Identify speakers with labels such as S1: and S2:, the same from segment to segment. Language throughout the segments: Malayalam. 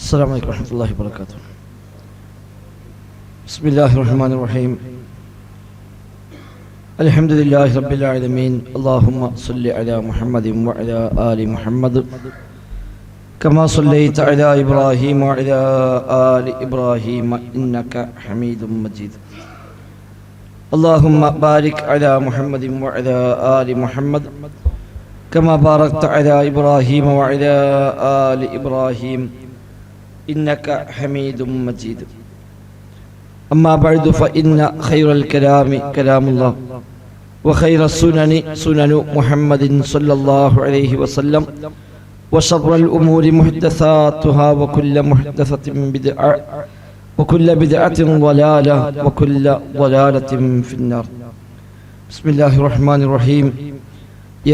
S1: السلام عليكم ورحمة الله وبركاته. بسم الله الرحمن الرحيم. الحمد لله رب العالمين. اللهم صل على محمد وعلى آل محمد كما صليت على إبراهيم وعلى آل إبراهيم إنك حميد مجيد. اللهم بارك على محمد وعلى آل محمد كما باركت على إبراهيم وعلى آل إبراهيم إنك حميد مجيد. أما بعد فإن خير الكلام كلام الله وخير السنن سنن محمد صلى الله عليه وسلم وشر الأمور محدثاتها وكل محدثة بدعة وكل بدعة ضلالة وكل ضلالة في النار. بسم الله الرحمن الرحيم.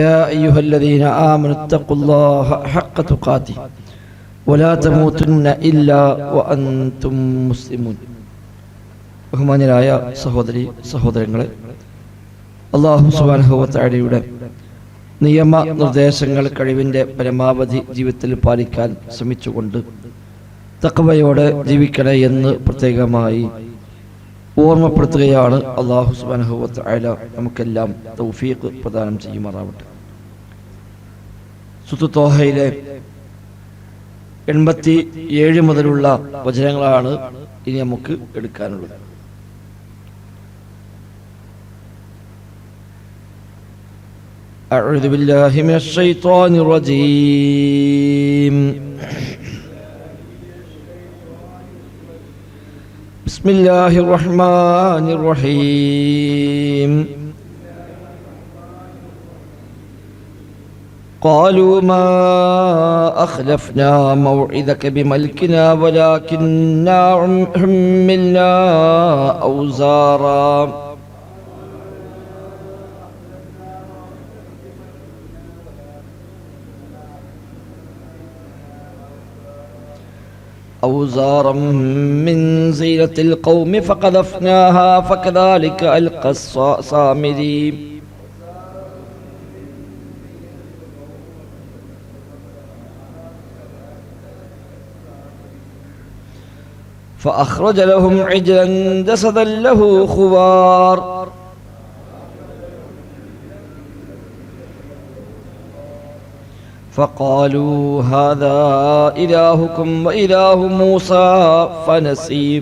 S1: يا أيها الذين آمنوا اتقوا الله حق تقاته ولا تموتن إلا وأنتم مسلمون. ബഹുമാന്യരായ സഹോദരി സഹോദരങ്ങളെ, അല്ലാഹു സുബ്ഹാനഹു വ തആലയുടെ നിയമ നിർദ്ദേശങ്ങൾ കഴിവിൻ്റെ പരമാവധി ജീവിതത്തിൽ പാലിക്കാൻ ശ്രമിച്ചുകൊണ്ട് തഖ്വയോടെ ജീവിക്കണേ എന്ന് പ്രത്യേകമായി ഓർമ്മപ്പെടുത്തുകയാണ്. അല്ലാഹു സുബ്ഹാനഹു വ തആല നമുക്കെല്ലാം തൗഫീഖ് പ്രദാനം ചെയ്യുമാറാവട്ടെ. സൂറത്ത് ത്വാഹയിലെ 87 മുതലുള്ള വചനങ്ങളാണ് ഇനി നമുക്ക് എടുക്കാനുള്ളത്. أعوذ بالله من الشيطان الرجيم. بسم الله الرحمن الرحيم. قالوا ما أخلفنا موعدك بملكنا ولكننا حملنا أوزارا من زينة القوم فقذفناها فكذلك ألقى السامري. فأخرج لهم عجلا جسدا له خوار فقالوا هذا إلهكم وإله موسى فنسي.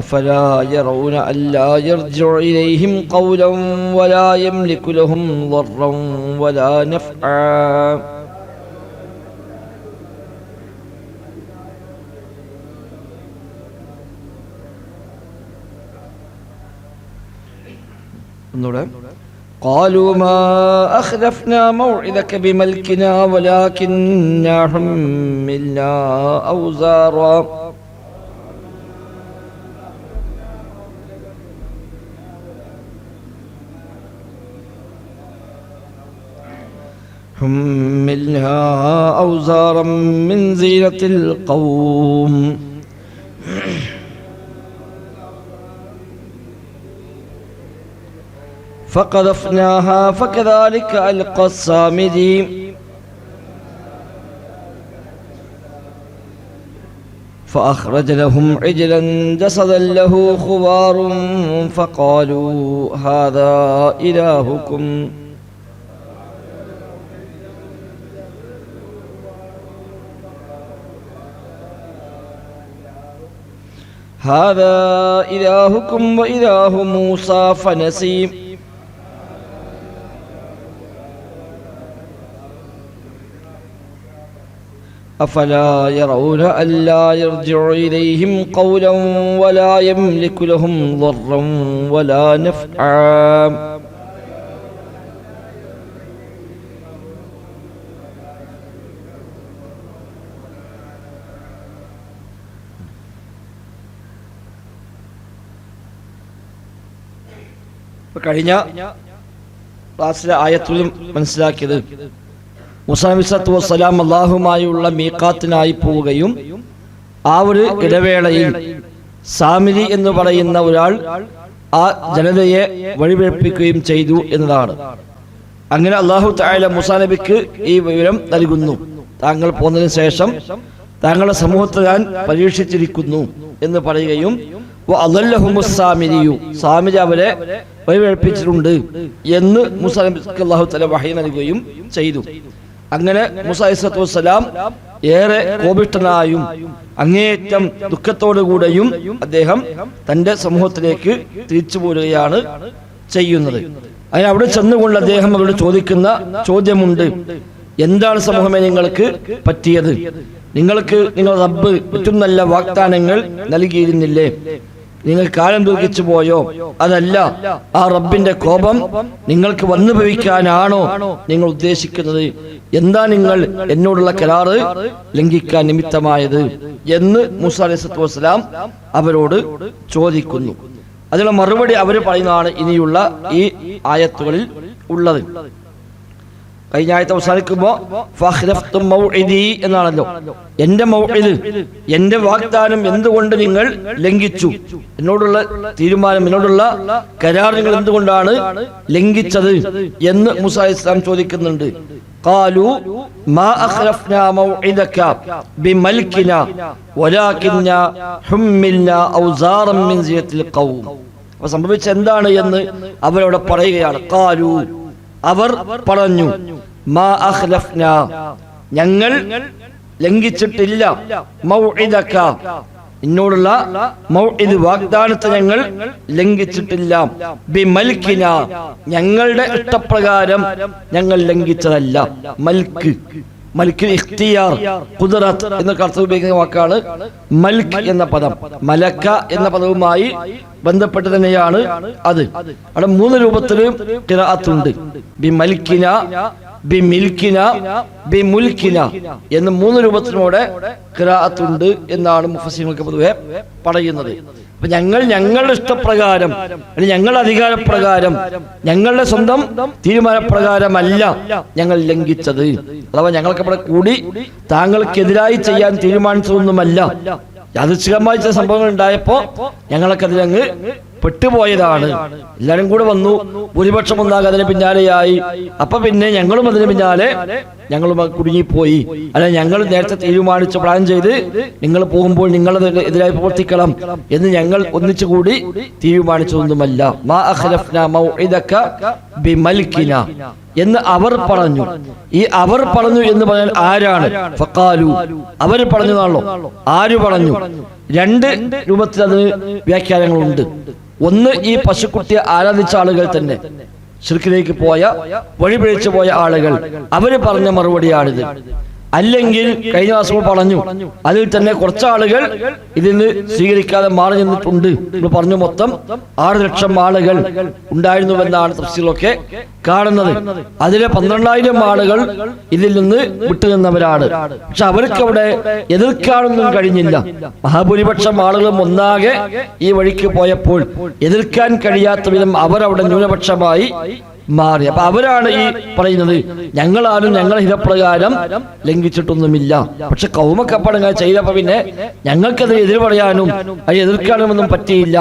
S1: أفلا يرون ألا يرجع إليهم قولا ولا يملك لهم ضرا ولا نفعا. قالوا ما أخلفنا موعدك بملكنا ولكننا حملنا أوزارا من زينة القوم فقذفناها فكذلك ألقى السامري. فأخرج لهم عجلا جسدا له خوار فقالوا هذا إلهكم وإله موسى فنسي. أفلا يرون ألا يرجع إليهم قولا ولا يملك لهم ضرا ولا نفعا. കഴിഞ്ഞ ക്ലാസ്സിലെ ആയത്തുകളും മനസ്സിലാക്കിയത് മൂസാ നബി സ്വല്ലല്ലാഹു അലൈഹി വസല്ലം അല്ലാഹുമായുള്ള മീഖാത്തിനായി പോവുകയും ആ ഒരു ഇടവേളയിൽ സാമിരി എന്ന് പറയുന്ന ഒരാൾ ആ ജനതയെ വഴിപിഴപ്പിക്കുകയും ചെയ്തു എന്നതാണ്. അങ്ങനെ അല്ലാഹു തആല മൂസാ നബിക്ക് ഈ വിവരം നൽകുന്നു. താങ്കൾ പോന്നതിന് ശേഷം താങ്കളുടെ സമൂഹത്തെ ഞാൻ പരീക്ഷിച്ചിരിക്കുന്നു എന്ന് പറയുകയും സാമിരി അവരെ വഴിപഴിപ്പിച്ചിട്ടുണ്ട് എന്ന് മൂസാ നബിക്ക് അല്ലാഹു തആല വഹി നൽകുകയും ചെയ്തു. അങ്ങനെ മൂസാ അലൈഹിസ്സലാത്തു വസ്സലാം ഏറെ കോപിഷ്ഠനായും അങ്ങേയറ്റം ദുഃഖത്തോടുകൂടെയും അദ്ദേഹം തന്റെ സമൂഹത്തിലേക്ക് തിരിച്ചു പോരുകയാണ് ചെയ്യുന്നത്. അതിന് അവിടെ ചെന്നുകൊണ്ട് അദ്ദേഹം അവരോട് ചോദിക്കുന്ന ചോദ്യമുണ്ട്. എന്താണ് സമൂഹമേ നിങ്ങൾക്ക് പറ്റിയത്? നിങ്ങൾക്ക് നിങ്ങൾ റബ്ബ് ഏറ്റവും നല്ല വാഗ്ദാനങ്ങൾ നൽകിയിരുന്നില്ലേ? നിങ്ങൾ കാലം ദുഃഖിച്ചു പോയോ? അതല്ല, ആ റബ്ബിന്റെ കോപം നിങ്ങൾക്ക് വന്നു ഭവിക്കാനാണോ നിങ്ങൾ ഉദ്ദേശിക്കുന്നത്? എന്താ നിങ്ങൾ എന്നോടുള്ള കരാറ് ലംഘിക്കാൻ നിമിത്തമായത് എന്ന് മൂസാ അലൈഹിസ്സലാത്തു വസ്സലാം അവരോട് ചോദിക്കുന്നു. അതിനുള്ള മറുപടി അവർ പറയുന്നതാണ് ഇനിയുള്ള ഈ ആയത്തുകളിൽ ഉള്ളത്. കഴിഞ്ഞ ആയത്ത് അവസാനിക്കുമ്പോൾ ഫഖ്ലഫ്തും മൗഇദി എന്നാണല്ലോ. എന്റെ മൗഇദ്, എന്റെ വാഗ്ദാനം എന്തുകൊണ്ട് നിങ്ങൾ ലംഘിച്ചു? എന്നോടുള്ള തീരുമാനം, എന്നോടുള്ള കരാർ നിങ്ങൾ എന്തുകൊണ്ടാണ് ലംഘിച്ചത് എന്ന് മൂസാ അലൈഹിസ്സലാം ചോദിക്കുന്നുണ്ട്. ഖാലു മാ അഖ്ലഫ്നാ മൗഇദക ബിമൽകിനാ വലാകിന്നാ ഹുമ്മിൽനാ ഔസാറൻ മിൻ സിയത്തിൽ ഖൗം. അപ്പോൾ സംഭവിച്ച എന്താണ് എന്ന് അവരോട് പറയുകയാണ്. ഖാലു, അവർ പറഞ്ഞു, മാ അഖ്ലഫ്നാ, ഞങ്ങൾ ലംഘിച്ചിട്ടില്ല, മൗഇദക, എന്നോടുള്ള മൗഇദ് വാഗ്ദാനത്തെ ഞങ്ങൾ ലംഘിച്ചിട്ടില്ല, ബിമൽകിന, ഞങ്ങളുടെ ഇഷ്ടപ്രകാരം ഞങ്ങൾ ലംഘിച്ചതല്ല. മൽക്ക്, മൽക്കിൽ ഇഖ്തിയാർ, ഖുദ്റത്ത് എന്ന അർത്ഥം ഉപയോഗിക്കുന്ന വാക്കാണ് മൽക്ക് എന്ന പദം. മലക്ക എന്ന പദവുമായി ബന്ധപ്പെട്ട് തന്നെയാണ് അത്. അവിടെ 3 രൂപത്തിൽ ഖിറാഅത്തുണ്ട്. ബിമൽകിന, ബിമിൽകിന, ബിമുൽകിന എന്ന് 3 രൂപത്തിലൂടെ ഖിറാഅത്തുണ്ട് എന്നാണ് മുഫസ്സിറുകൾക്ക് പൊതുവെ പറയുന്നത്. അപ്പൊ ഞങ്ങൾ ഞങ്ങളുടെ ഇഷ്ടപ്രകാരം, അല്ലെങ്കിൽ ഞങ്ങളുടെ അധികാരപ്രകാരം, ഞങ്ങളുടെ സ്വന്തം തീരുമാനപ്രകാരമല്ല ഞങ്ങൾ ലംഘിച്ചത്. അഥവാ ഞങ്ങൾക്ക് അവിടെ കൂടി താങ്കൾക്കെതിരായി ചെയ്യാൻ തീരുമാനിച്ചതൊന്നുമല്ല. യാദൃച്ഛികമായി ചില സംഭവങ്ങൾ ഉണ്ടായപ്പോ ഞങ്ങളൊക്കെ അതിലങ്ങ് പെട്ടുപോയതാണ്. എല്ലാരും കൂടെ വന്നു, ഭൂരിപക്ഷം ഒന്നാകെ അതിന് പിന്നാലെയായി. അപ്പൊ പിന്നെ ഞങ്ങളും അതിന് പിന്നാലെ ഞങ്ങളും കുടുങ്ങിപ്പോയി. അല്ല, ഞങ്ങൾ നേരത്തെ തീരുമാനിച്ച് പ്ലാൻ ചെയ്ത് നിങ്ങൾ പോകുമ്പോൾ നിങ്ങളത് എതിരായി പ്രവർത്തിക്കണം എന്ന് ഞങ്ങൾ ഒന്നിച്ചുകൂടി തീരുമാനിച്ചതൊന്നുമല്ല. മാ അഖ്ലഫ്നാ മൗഇദക ബിമൽകിന എന്ന് അവർ പറഞ്ഞു. ഈ അവർ പറഞ്ഞു എന്ന് പറഞ്ഞാൽ ആരാണ്? ഫഖാലു, അവർ പറഞ്ഞതാണല്ലോ. ആര് പറഞ്ഞു? 2 രൂപത്തിൽ അതിന് വ്യാഖ്യാനങ്ങളുണ്ട്. ഒന്ന്, ഈ പശുക്കുട്ടിയെ ആരാധിച്ച ആളുകൾ തന്നെ, ശിർക്കിലേക്ക് പോയ, വഴിപിഴച്ചു പോയ ആളുകൾ, അവര് പറഞ്ഞ മറുപടിയാണിത്. അല്ലെങ്കിൽ കഴിഞ്ഞ ദിവസം പറഞ്ഞു, അതിൽ തന്നെ കുറച്ച് ആളുകൾ ഇതിന് സ്വീകരിക്കാതെ മാറി നിന്നിട്ടുണ്ട് എന്ന് പറഞ്ഞു. മൊത്തം 6 ലക്ഷം ആളുകൾ ഉണ്ടായിരുന്നുവെന്നാണ് തഫ്സീറിലൊക്കെ കാണുന്നത്. അതിലെ 12,000 ആളുകൾ ഇതിൽ നിന്ന് വിട്ടുനിന്നവരാണ്. പക്ഷെ അവർക്ക് അവിടെ എതിർക്കാനൊന്നും കഴിഞ്ഞില്ല. മഹാഭൂരിപക്ഷം ആളുകളും ഒന്നാകെ ഈ വഴിക്ക് പോയപ്പോൾ എതിർക്കാൻ കഴിയാത്ത വിധം അവരവിടെ ന്യൂനപക്ഷമായി മാറി. അപ്പൊ അവരാണ് ഈ പറയുന്നത്, ഞങ്ങളാരും ഞങ്ങളുടെ ഹിതപ്രകാരം ലംഘിച്ചിട്ടൊന്നുമില്ല. പക്ഷെ കൗമക്കപ്പടങ്ങൾ ചെയ്തപ്പോ പിന്നെ ഞങ്ങൾക്കത് എതിർ പറയാനും അത് എതിർക്കാനും ഒന്നും പറ്റിയില്ല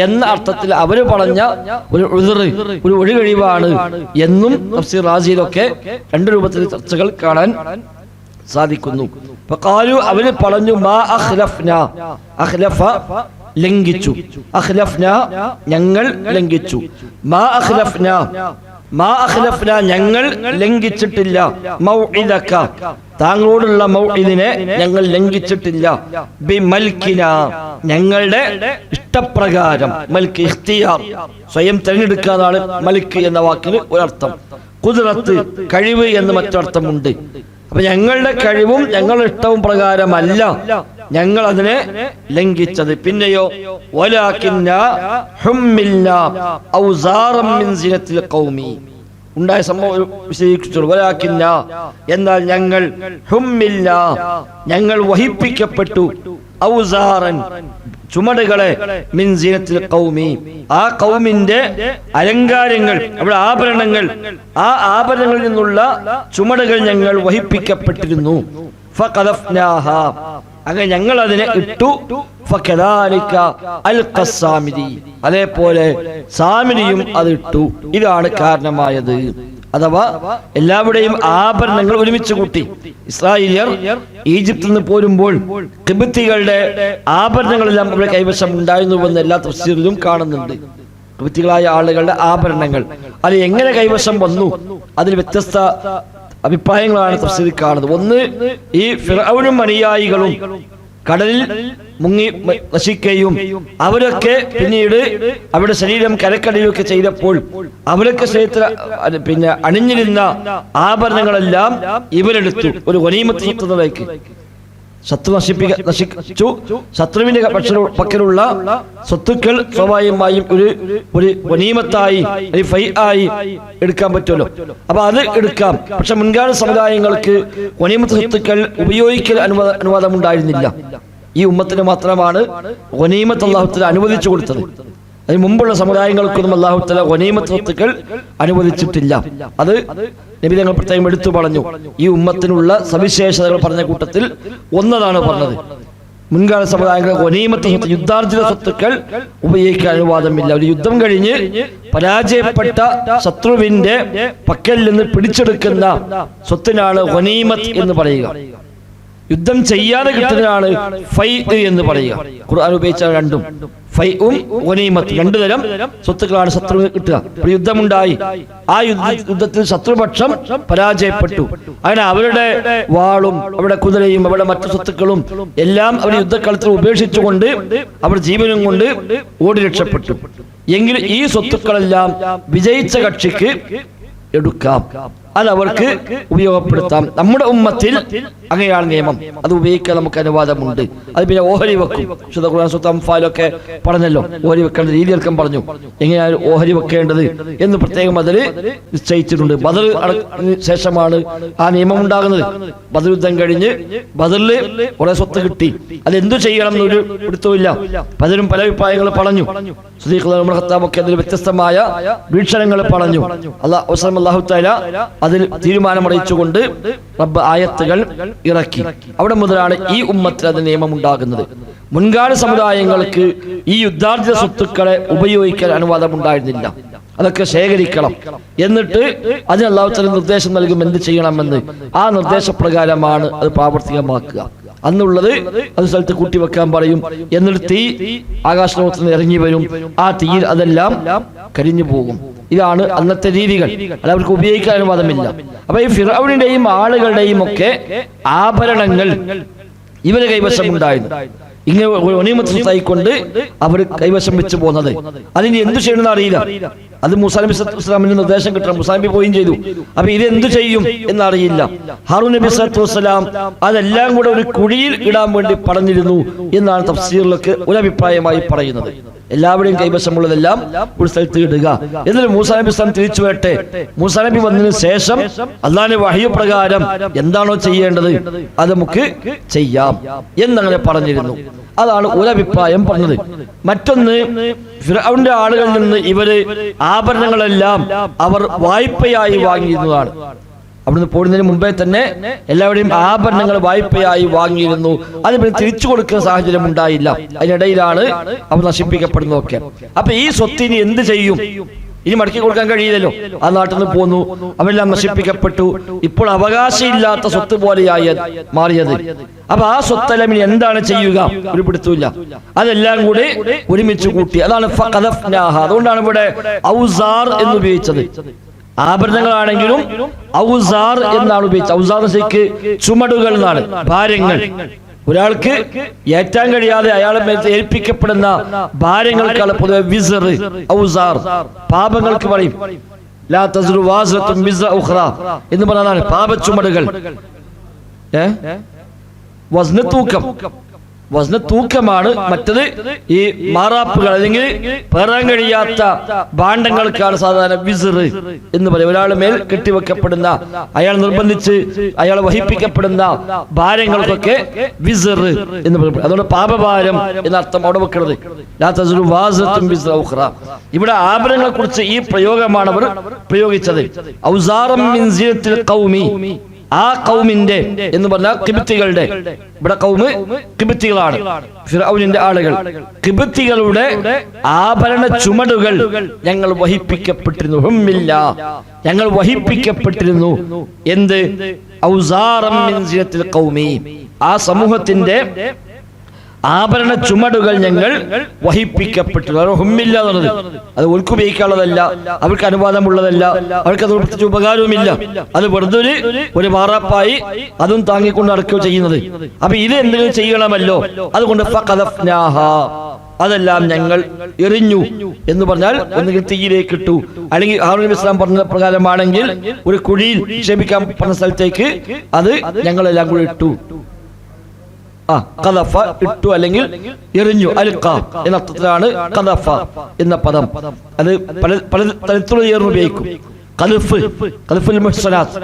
S1: എന്ന അർത്ഥത്തിൽ അവര് പറഞ്ഞ ഒരു ഒരു ഒഴികഴിവാണ് എന്നും തഫ്സീർ റാസിയിലൊക്കെ 2 രൂപത്തിൽ ചർച്ചകൾ കാണാൻ സാധിക്കുന്നു. അപ്പൊ ഖാലു, അവര് പറഞ്ഞു, മാ അഖ്ലഫ്നാ, അഖ്ലഫ ലംഘിച്ചു, അഖ്ലഫ്നാ ഞങ്ങൾ ലംഘിച്ചു, മാ അഖ്ലഫ്നാ, മാ അഖ്ലഫ്നാ ഞങ്ങൾ ലംഘിച്ചിട്ടില്ല, മൗഇദക താങ്കളോടുള്ള മൗഇദിനെ ഞങ്ങൾ ലംഘിച്ചിട്ടില്ല, ബിമൽകിന ഞങ്ങളുടെ ഇഷ്ടപ്രകാരം. മൽക്ക് ഇഖ്തിയാർ, സ്വയം തിരഞ്ഞെടുക്കാനാണ് മൽക്ക് എന്ന വാക്കിന് ഒരർത്ഥം. ഖുദ്റത്ത്, കഴിവ് എന്ന് മറ്റൊരർത്ഥമുണ്ട്. അപ്പൊ ഞങ്ങളുടെ കഴിവും ഞങ്ങളുടെ ഇഷ്ടവും പ്രകാരമല്ല ഞങ്ങൾ അതിനെ ലംഘിച്ചത്. പിന്നെയോ വലാകിന്നാ ഹുമ്മിൽനാ ഔസാറൻ മിൻ സിനത്തിൽ ഖൗമി, ഉണ്ടായ സംഭവം വിശദീകരിച്ചു. വലാകിന്നാ എന്നാൽ ഞങ്ങൾ, ഹുമ്മിൽനാ ഞങ്ങൾ വഹിപ്പിക്കപ്പെട്ടു, ഔസാറൻ ചുമടുകളെ, മിൻ സിനത്തിൽ ഖൗമി ആ ഖൗമിന്റെ അലങ്കാരങ്ങൾ, അവിടെ ആഭരണങ്ങൾ, ആ ആഭരണങ്ങളിൽ നിന്നുള്ള ചുമടുകൾ ഞങ്ങൾ വഹിപ്പിക്കപ്പെട്ടിരുന്നു. ഫഖദഫ്നാഹാ അങ്ങനെ ഞങ്ങൾ അതിനെ ഇട്ടു. ഫകദാലിക അൽഖ സാമിരി അതേപോലെ സാമിരിയും അത് ഇട്ടു. ഇതാണ് കാരണമായത്. അഥവാ എല്ലാവരുടെയും ആഭരണങ്ങൾ ഒരുമിച്ച് കൂട്ടി. ഇസ്രായേലിയർ ഈജിപ്തിൽ നിന്ന് പോരുമ്പോൾ ഖിബ്തികളുടെ ആഭരണങ്ങളെല്ലാം അവരുടെ കൈവശം ഉണ്ടായിരുന്നുവെന്ന് എല്ലാ തഫ്സീറിലും കാണുന്നുണ്ട്. ഖിബ്തികളായ ആളുകളുടെ ആഭരണങ്ങൾ അത് എങ്ങനെ കൈവശം വന്നു, അതിൽ വ്യത്യസ്ത അഭിപ്രായങ്ങളാണ് തഫ്സീറിൽ കാണുന്നത്. ഒന്ന്, ഈ ഫിർഔനും അനുയായികളും കടലിൽ മുങ്ങി നശിക്കുകയും അവരൊക്കെ പിന്നീട് അവരുടെ ശരീരം കരക്കടിയൊക്കെ ചെയ്തപ്പോൾ അവരൊക്കെ ശരീരത്തിൽ അണിഞ്ഞിരുന്ന ആഭരണങ്ങളെല്ലാം ഇവരെടുത്തു ഒരു ഗനീമത്ത് സ്വത്തുനിലേക്ക്. ശത്രു നശിച്ചു. ശത്രുവിന്റെ പക്കലുള്ള സ്വത്തുക്കൾ സ്വാഭാവികമായും ഒരു ഗനീമത്തായി ആയി എടുക്കാൻ പറ്റുമല്ലോ. അപ്പൊ അത് എടുക്കാം. പക്ഷെ മുൻകാല സമുദായങ്ങൾക്ക് ഗനീമത്ത് സ്വത്തുക്കൾ ഉപയോഗിക്കൽ അനുവാദം ഉണ്ടായിരുന്നില്ല. ഈ ഉമ്മത്തിന് മാത്രമാണ് ഗനീമത്ത് അല്ലാഹു തആല അനുവദിച്ചു കൊടുത്തത്. അതിന് മുമ്പുള്ള സമുദായങ്ങൾക്കൊന്നും അല്ലാഹു തആല ഗനീമത്ത് സ്വത്തുക്കൾ അനുവദിച്ചിട്ടില്ല. അത് നബി തങ്ങൾ പ്രത്യേകം എടുത്തു പറഞ്ഞു. ഈ ഉമ്മത്തിനുള്ള സവിശേഷതകൾ പറഞ്ഞ കൂട്ടത്തിൽ ഒന്നതാണ് പറഞ്ഞത്. മുൻകാല സമുദായങ്ങൾ ഗനീമത്ത് സ്വത്ത്, യുദ്ധാർജിത സ്വത്തുക്കൾ ഉപയോഗിക്കാൻ അനുവാദമില്ല. ഒരു യുദ്ധം കഴിഞ്ഞ് പരാജയപ്പെട്ട ശത്രുവിന്റെ പക്കൽ നിന്ന് പിടിച്ചെടുക്കുന്ന സ്വത്തിനാണ് ഗനീമത്ത് എന്ന് പറയുക. യുദ്ധം ചെയ്യാതെ കിട്ടുന്നതാണ് ഫൈ എന്ന് പറയുക. ഖുർആൻ ഉപയോഗിച്ച രണ്ടും ഫൈഉം ഗനീമത്ത്, രണ്ടു തരം സ്വത്തുക്കളാണ് ശത്രുവിന് കിട്ടുക. യുദ്ധമുണ്ടായി, ആ യുദ്ധത്തിൽ ശത്രുപക്ഷം പരാജയപ്പെട്ടു. അങ്ങനെ അവരുടെ വാളും അവരുടെ കുതിരയും അവരുടെ മറ്റു സ്വത്തുക്കളും എല്ലാം അവർ യുദ്ധക്കളത്തിൽ ഉപേക്ഷിച്ചുകൊണ്ട് അവർ ജീവനും കൊണ്ട് ഓടി രക്ഷപ്പെട്ടു. എങ്കിൽ ഈ സ്വത്തുക്കളെല്ലാം വിജയിച്ച കക്ഷിക്ക് എടുക്കാം, അത് അവർക്ക് ഉപയോഗപ്പെടുത്താം. നമ്മുടെ ഉമ്മത്തിൽ അങ്ങനെയാണ് നിയമം. അത് ഉപയോഗിക്കാൻ നമുക്ക് അനുവാദമുണ്ട്. അത് പിന്നെ ഓഹരി വെക്കും. വിശുദ്ധ ഖുർആൻ സൂറത്ത് അംഫാലൊക്കെ പറഞ്ഞല്ലോ, ഓഹരി വെക്കേണ്ട രീതിയൊക്കെ പറഞ്ഞു. എങ്ങനെയാണ് ഓഹരി വെക്കേണ്ടത് എന്ന് പ്രത്യേകം അതിൽ നിശ്ചയിച്ചിട്ടുണ്ട്. ബദർ ശേഷമാണ് ആ നിയമം ഉണ്ടാകുന്നത്. ബദർ യുദ്ധം കഴിഞ്ഞ് ബദറിൽ കുറെ സ്വത്ത് കിട്ടി. അതെന്തു ചെയ്യണം എന്നൊരു പിടുത്തമില്ല. പലരും പല അഭിപ്രായങ്ങൾ പറഞ്ഞു. ഖത്താബൊക്കെ അതിൽ വ്യത്യസ്തമായ വീക്ഷണങ്ങൾ പറഞ്ഞു. അല്ലാഹു തആല അതിൽ തീരുമാനമറിയിച്ചുകൊണ്ട് റബ്ബ് ആയത്തുകൾ ഇറക്കി. അവിടെ മുതലാണ് ഈ ഉമ്മത്തിൽ അത് നിയമം ഉണ്ടാകുന്നത്. മുൻകാല സമുദായങ്ങൾക്ക് ഈ യുദ്ധാർജിത സ്വത്തുക്കളെ ഉപയോഗിക്കാൻ അനുവാദം ഉണ്ടായിരുന്നില്ല. അതൊക്കെ ശേഖരിക്കണം. എന്നിട്ട് അതിന് അല്ലാഹു തആല നിർദ്ദേശം നൽകും എന്ത് ചെയ്യണമെന്ന്. ആ നിർദ്ദേശപ്രകാരമാണ് അത് പ്രാവർത്തികമാക്കുക. അന്നുള്ളത് അത് സ്ഥലത്ത് കൂട്ടി വെക്കാൻ പറയും. എന്നിട്ട് തീ ആകാശലോകത്ത് നിന്ന് ഇറങ്ങി വരും. ആ തീയിൽ അതെല്ലാം കരിഞ്ഞു പോകും. ഇതാണ് അന്നത്തെ രീതികൾ. അല്ല, അവർക്ക് ഉപയോഗിക്കാൻ അനുവാദമില്ല. അപ്പൊ ഈ ഫിർഔനിന്റെയും ആളുകളുടെയും ഒക്കെ ആഭരണങ്ങൾ ഇവരെ കൈവശം ഉണ്ടായിരുന്നു. ഇങ്ങനെ ഗനീമത്ത് സ്വത്തായിക്കൊണ്ട് അവർ കൈവശം വെച്ച് പോകുന്നത്. അതിന് എന്തു ചെയ്യണമെന്ന് അറിയില്ല. അത് മൂസാ നബി സ്വല്ലല്ലാഹു അലൈഹി വസല്ലമിന്റെ നിർദ്ദേശം കിട്ടണം. മൂസാ നബി പോയും ചെയ്തു. അപ്പൊ ഇത് എന്തു ചെയ്യും എന്നറിയില്ല. ഹാറൂൻ നബി സ്വല്ലല്ലാഹു അലൈഹി വസല്ലം അതെല്ലാം കൂടെ ഒരു കുഴിയിൽ ഇടാൻ വേണ്ടി പറഞ്ഞിരുന്നു എന്നാണ് തഫ്സീറിലൊക്കെ ഒരു അഭിപ്രായമായി പറയുന്നത്. എല്ലാവരുടെയും കൈവശമുള്ളതെല്ലാം ഒരു സ്ഥലത്ത് ഇടുക. എന്നിട്ട് മൂസാ നബി സ്വല്ലം തിരിച്ചു വരട്ടെ. മൂസാ നബി വന്നതിന് ശേഷം അല്ലാഹുവിന്റെ വഹ്യ് പ്രകാരം എന്താണോ ചെയ്യേണ്ടത് അത് നമുക്ക് ചെയ്യാം എന്നങ്ങനെ പറഞ്ഞിരുന്നു. അതാണ് ഒരു അഭിപ്രായം പറഞ്ഞത്. മറ്റൊന്ന്, ഫിർഔന്റെ ആളുകളിൽ നിന്ന് ഇവര് ആഭരണങ്ങളെല്ലാം അവർ വായ്പയായി വാങ്ങിയിരുന്നതാണ്. അവിടുന്ന് പോകുന്നതിന് മുമ്പേ തന്നെ എല്ലാവരുടെയും ആഭരണങ്ങൾ വായ്പയായി വാങ്ങിയിരുന്നു. അത് പിന്നെ തിരിച്ചു കൊടുക്കുന്ന സാഹചര്യം ഉണ്ടായില്ല. അതിനിടയിലാണ് അവർ നശിപ്പിക്കപ്പെടുന്നതൊക്കെ. അപ്പൊ ഈ സ്വത്തിന് എന്ത് ചെയ്യും? ഇനി മടക്കി കൊടുക്കാൻ കഴിയില്ലല്ലോ. ആ നാട്ടിൽ നിന്ന് പോന്നു, അവരെല്ലാം നശിപ്പിക്കപ്പെട്ടു. ഇപ്പോൾ അവകാശമില്ലാത്ത സ്വത്ത് പോലെയായി മാറിയത്. അപ്പൊ ആ സ്വത്തെല്ലാം ഇനി എന്താണ് ചെയ്യുക? ഒരു പിടുത്തമില്ല. അതെല്ലാം കൂടി ഒരുമിച്ച് കൂട്ടി. അതാണ് ഫഖദഫ്നാഹ. അതുകൊണ്ടാണ് ഇവിടെ ഔസാർ എന്ന് ഉപയോഗിച്ചത്. ആഭരണങ്ങളാണെങ്കിലും ഔസാർ എന്നാണ് ഉപയോഗിച്ചത്. ഔസാർ ശരിക്ക് ചുമടുകൾ എന്നാണ്, ഭാരങ്ങൾ. ഒരാൾക്ക് ഏറ്റാൻ കഴിയാതെ അയാളെ മേൽ ഏൽപ്പിക്കപ്പെടുന്ന ഭാരങ്ങൾക്കാണ് പൊതുവെ വിസർ, ഔസാർ. പാപങ്ങൾക്ക് പറയും ലാ തസ്റു വാസിറത്തുൻ വിസ്റ ഉഖ്റ എന്ന് പറഞ്ഞതാണ് പാപച്ചുമടുകൾ. വസ്ന തൂക്കം, വസ്ന തൂക്കമാണ്. മറ്റത് ഈ മാറാപ്പുകൾ അല്ലെങ്കിൽ പേറാൻ കഴിയാത്ത ഭാണ്ഡങ്ങൾക്കാണ് സാധാരണ വിസർ എന്ന് പറയും. ഒരാളുടെ മേൽ കെട്ടിവെക്കപ്പെടുന്ന, അയാൾ നിർബന്ധിച്ച് അയാൾ വഹിപ്പിക്കപ്പെടുന്ന ഭാരങ്ങൾക്കൊക്കെ വിസർ എന്ന് പറയും. അതുകൊണ്ട് പാപഭാരം എന്നർത്ഥം അവിടെ വെക്കുന്നത്. ഇവിടെ ആഭരണങ്ങളെ കുറിച്ച് ഈ പ്രയോഗമാണ് അവർ പ്രയോഗിച്ചത്. ഔസാറം മിൻ സീനത്തിൽ ഖൗമി. ആ ഖൗമിന്റെ എന്ന് പറഞ്ഞാൽ ഖിബ്തികളുടെ, ഇവിടെ ഖൗമ് ഖിബ്തികളാണ്, ഫിർഔനിന്റെ ആളുകൾ, ഖിബ്തികളുടെ ആഭരണ ചുമടുകൾ ഞങ്ങൾ വഹിപ്പിക്കപ്പെട്ടിരുന്നു. ഹുമ്മില്ല, ഞങ്ങൾ വഹിപ്പിക്കപ്പെട്ടിരുന്നു. എന്ത്? ഔസാറം മിൻ സിനത്തിൽ ഖൗമി, ആ സമൂഹത്തിന്റെ ആഭരണ ചുമടുകൾ ഞങ്ങൾ വഹിപ്പിക്കപ്പെട്ടു. ഹുമ്മില്ല എന്നുള്ളത് അത് ഓർക്ക് ഉപയോഗിക്കാനുള്ളതല്ല, അവർക്ക് അനുവാദമുള്ളതല്ല, അവർക്ക് അത് പ്രത്യേകിച്ച് ഉപകാരവുമില്ല. അത് വെറുതെ ഒരു മാറാപ്പായി അതും താങ്ങിക്കൊണ്ട് നടക്കുകയോ ചെയ്യുന്നത്. അപ്പൊ ഇത് എന്തെങ്കിലും ചെയ്യണമല്ലോ, അതുകൊണ്ട് അതെല്ലാം ഞങ്ങൾ എറിഞ്ഞു എന്ന് പറഞ്ഞാൽ ഒന്നുകിൽ തീയിലേക്ക് ഇട്ടു, അല്ലെങ്കിൽ ഹാറൂൻ നബി ഇസ്ലാം പറഞ്ഞ പ്രകാരമാണെങ്കിൽ ഒരു കുഴിയിൽ നിക്ഷേപിക്കാൻ പറഞ്ഞ സ്ഥലത്തേക്ക് അത് ഞങ്ങളെല്ലാം കൂടി ഇട്ടു. ഖദഫ ഇട്ടു അല്ലെങ്കിൽ എറിഞ്ഞു, അൽഖ എന്ന അർത്ഥത്തിലാണ് ഖദഫ എന്ന പദം. അത് പല തരത്തിലുള്ള ചേർന്ന് ഉപയോഗിക്കും. ഖദഫ്, ഖദഫുൽ മുഹ്സനാത്ത്,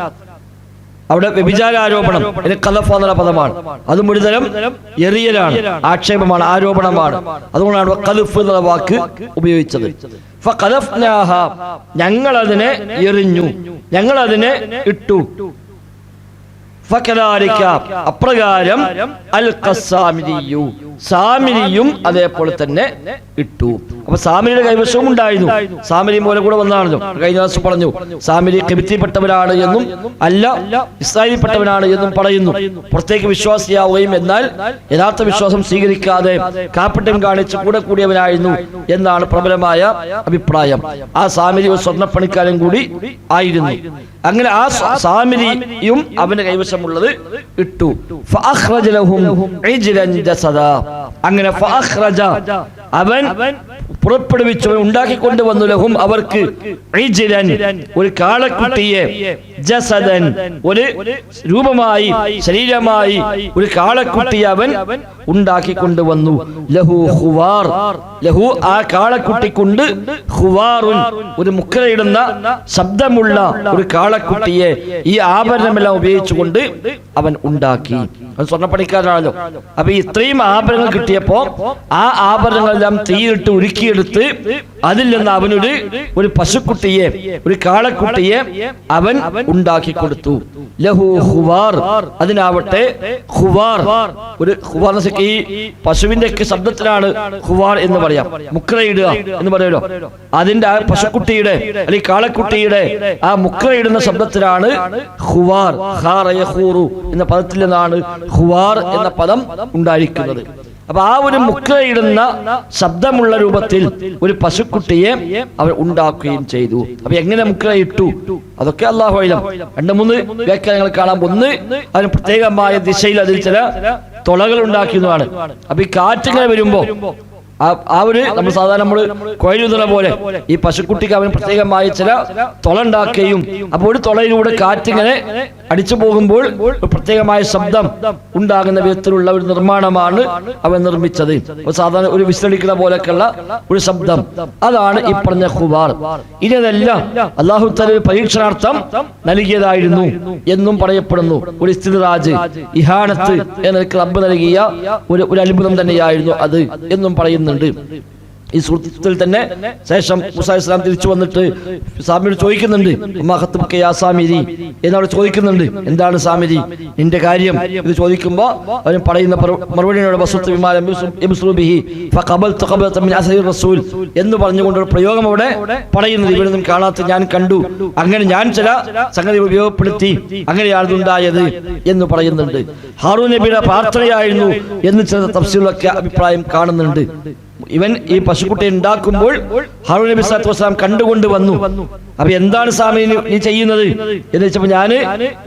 S1: അവിടെ വ്യഭിചാര ആരോപണം, ഖദഫ എന്നുള്ള പദമാണ്. അതും ഒരു തരം എറിയലാണ്, ആക്ഷേപമാണ്, ആരോപണമാണ്. അതുകൊണ്ടാണ് ഖദഫ് എന്നുള്ള വാക്ക് ഉപയോഗിച്ചത്. ഫഖദഫ്നാഹ, ഞങ്ങൾ അതിനെ എറിഞ്ഞു, ഞങ്ങൾ അതിനെ ഇട്ടു. അപ്രകാരം അൽ-ഖസാമിരിയു, സാമിരിയും അതേപോലെ തന്നെ ഇട്ടു. അപ്പൊ സാമിരിയുടെ കൈവശവും ഉണ്ടായിരുന്നു. സാമിരി മൂലം കൂടെ വന്നാണല്ലോ, കഴിഞ്ഞ ദിവസം പറഞ്ഞു. സാമിരി ഖിബ്തിപ്പെട്ടവനാണ് എന്നും അല്ല ഇസ്രായേലിൽപ്പെട്ടവനാണ് എന്നും പറയുന്നു. പുറത്തേക്ക് വിശ്വാസിയാവുകയും എന്നാൽ യഥാർത്ഥ വിശ്വാസം സ്വീകരിക്കാതെ കാപ്പട്യം കാണിച്ച് കൂടെ കൂടിയവനായിരുന്നു എന്നാണ് പ്രബലമായ അഭിപ്രായം. ആ സാമിരി ഒരു സ്വർണ്ണപ്പണിക്കാരൻ കൂടി ആയിരുന്നു. അങ്ങനെ ആ സാമിരിയും അവന്റെ കൈവശമുള്ളത് ഇട്ടു. അങ്ങനെ അവൻ പുറപ്പെടുവിച്ചു, ഉണ്ടാക്കിക്കൊണ്ടുവന്നു ലഹും അവർക്ക് ഒരു കാളക്കുട്ടിയെ, ജസദൻ ഒരു രൂപമായി, ശരീരമായി ഒരു കാളക്കുട്ടിയെ അവൻ ഉണ്ടാക്കിക്കൊണ്ടുവന്നു. ലഹു ഖുവാർ, ലഹു ആ കാളക്കുട്ടിക്കുണ്ട്, ഖുവാറുൻ ഒരു മുക്കരയിടുന്ന ശബ്ദമുള്ള ഒരു കാളക്കുട്ടിയെ ഈ ആഭരണമെല്ലാം ഉപയോഗിച്ചുകൊണ്ട് അവൻ ഉണ്ടാക്കി. അത് സ്വർണ്ണപ്പണിക്കാരനാണല്ലോ. അപ്പൊ ഇത്രയും ആഭരണങ്ങൾ കിട്ടിയപ്പോ ആ ആഭരണങ്ങളെല്ലാം തീയിട്ട് ഉരുക്കിയെടുത്ത് അതിൽ നിന്ന് അവനൊരു പശുക്കുട്ടിയെ, ഒരു കാളക്കുട്ടിയെ അവൻ ഉണ്ടാക്കി കൊടുത്തു. ലഹു ഖുവാർ, അതിനാവട്ടെ ഖുവാർ, ഒരു ഖുവാർ ഈ പശുവിന്റെ ഒക്കെ ശബ്ദത്തിലാണ് ഖുവാർ എന്ന് പറയാം, മുക്രയിടുക എന്ന് പറയുമല്ലോ. അതിന്റെ ആ പശുക്കുട്ടിയുടെ അല്ലെങ്കിൽ കാളക്കുട്ടിയുടെ ആ മുക്രയിടുന്ന ശബ്ദത്തിലാണ് ഖുവാർ, എന്ന പദത്തിൽ നിന്നാണ് ഖുവാർ എന്ന പദം ഉണ്ടായിരിക്കുന്നത്. അപ്പൊ ആ ഒരു മുക്രയിടുന്ന ശബ്ദമുള്ള രൂപത്തിൽ ഒരു പശുക്കുട്ടിയെ അവർ ഉണ്ടാക്കുകയും ചെയ്തു. അപ്പൊ എങ്ങനെ മുക്രയിട്ടു അതൊക്കെ അല്ലാഹു അഅലം. 2-3 വ്യാഖ്യാനങ്ങൾ കാണാം. ഒന്ന്, അതിന് പ്രത്യേകമായ ദിശയിൽ അതിൽ ചില തുളകൾ ഉണ്ടാക്കുന്നതാണ്. അപ്പൊ ഈ കാറ്റിങ്ങനെ വരുമ്പോ നമ്മൾ സാധാരണ കോയിലുന്ന പോലെ ഈ പശുക്കുട്ടിക്ക് അവൻ പ്രത്യേകമായ ചില തുള ഉണ്ടാക്കുകയും, അപ്പോൾ ഒരു തുളയിലൂടെ കാറ്റിങ്ങനെ അടിച്ചു പോകുമ്പോൾ പ്രത്യേകമായ ശബ്ദം ഉണ്ടാകുന്ന വിധത്തിലുള്ള ഒരു നിർമ്മാണമാണ് അവൻ നിർമ്മിച്ചത്. സാധാരണ ഒരു വിസിലടിക്കുന്ന പോലെയൊക്കെയുള്ള ഒരു ശബ്ദം, അതാണ് ഈ പറഞ്ഞ ഖുവാർ. ഇതെല്ലാം അല്ലാഹു തആല പരീക്ഷണാർത്ഥം നൽകിയതായിരുന്നു എന്നും പറയപ്പെടുന്നു. ഒരു ഇസ്തിദ്റാജ്, ഇഹാനത്ത് എന്ന റബ്ബ് നൽകിയ ഒരു അത്ഭുതം തന്നെയായിരുന്നു അത് എന്നും പറയുന്നു. ഈ സുഹൃത്തിൽ തന്നെ ശേഷം മൂസാ അലൈഹി സ്വലാം തിരിച്ചു വന്നിട്ട് സാമിരി ചോദിക്കുന്നുണ്ട്, എന്നവിടെ ചോദിക്കുന്നുണ്ട്, എന്താണ് സാമിരി നിന്റെ കാര്യം ഇത് ചോദിക്കുമ്പോ അവൻ പറയുന്ന മറുപടിയോട് എന്ന് പറഞ്ഞുകൊണ്ട് പ്രയോഗം അവിടെ പറയുന്നത് ഇവരൊന്നും കാണാത്ത ഞാൻ കണ്ടു, അങ്ങനെ ഞാൻ ചില സംഗതി ഉപയോഗപ്പെടുത്തി, അങ്ങനെയാണ് ഉണ്ടായത് എന്ന് പറയുന്നുണ്ട്. ഹാറൂൻ നബിയുടെ പ്രാർത്ഥനയായിരുന്നു എന്ന് ചില തഫ്സീറിലൊക്കെ അഭിപ്രായം കാണുന്നുണ്ട്. ഇവൻ ഈ പശുക്കുട്ടിയെ ഉണ്ടാക്കുമ്പോൾ ഹാറൂൻ നബി സ്വല്ലല്ലാഹു അലൈഹി വസല്ലം കണ്ടുകൊണ്ട് വന്നു. അപ്പൊ എന്താണ് സ്വാമി നീ ചെയ്യുന്നത് എന്ന് വെച്ചപ്പോ ഞാന്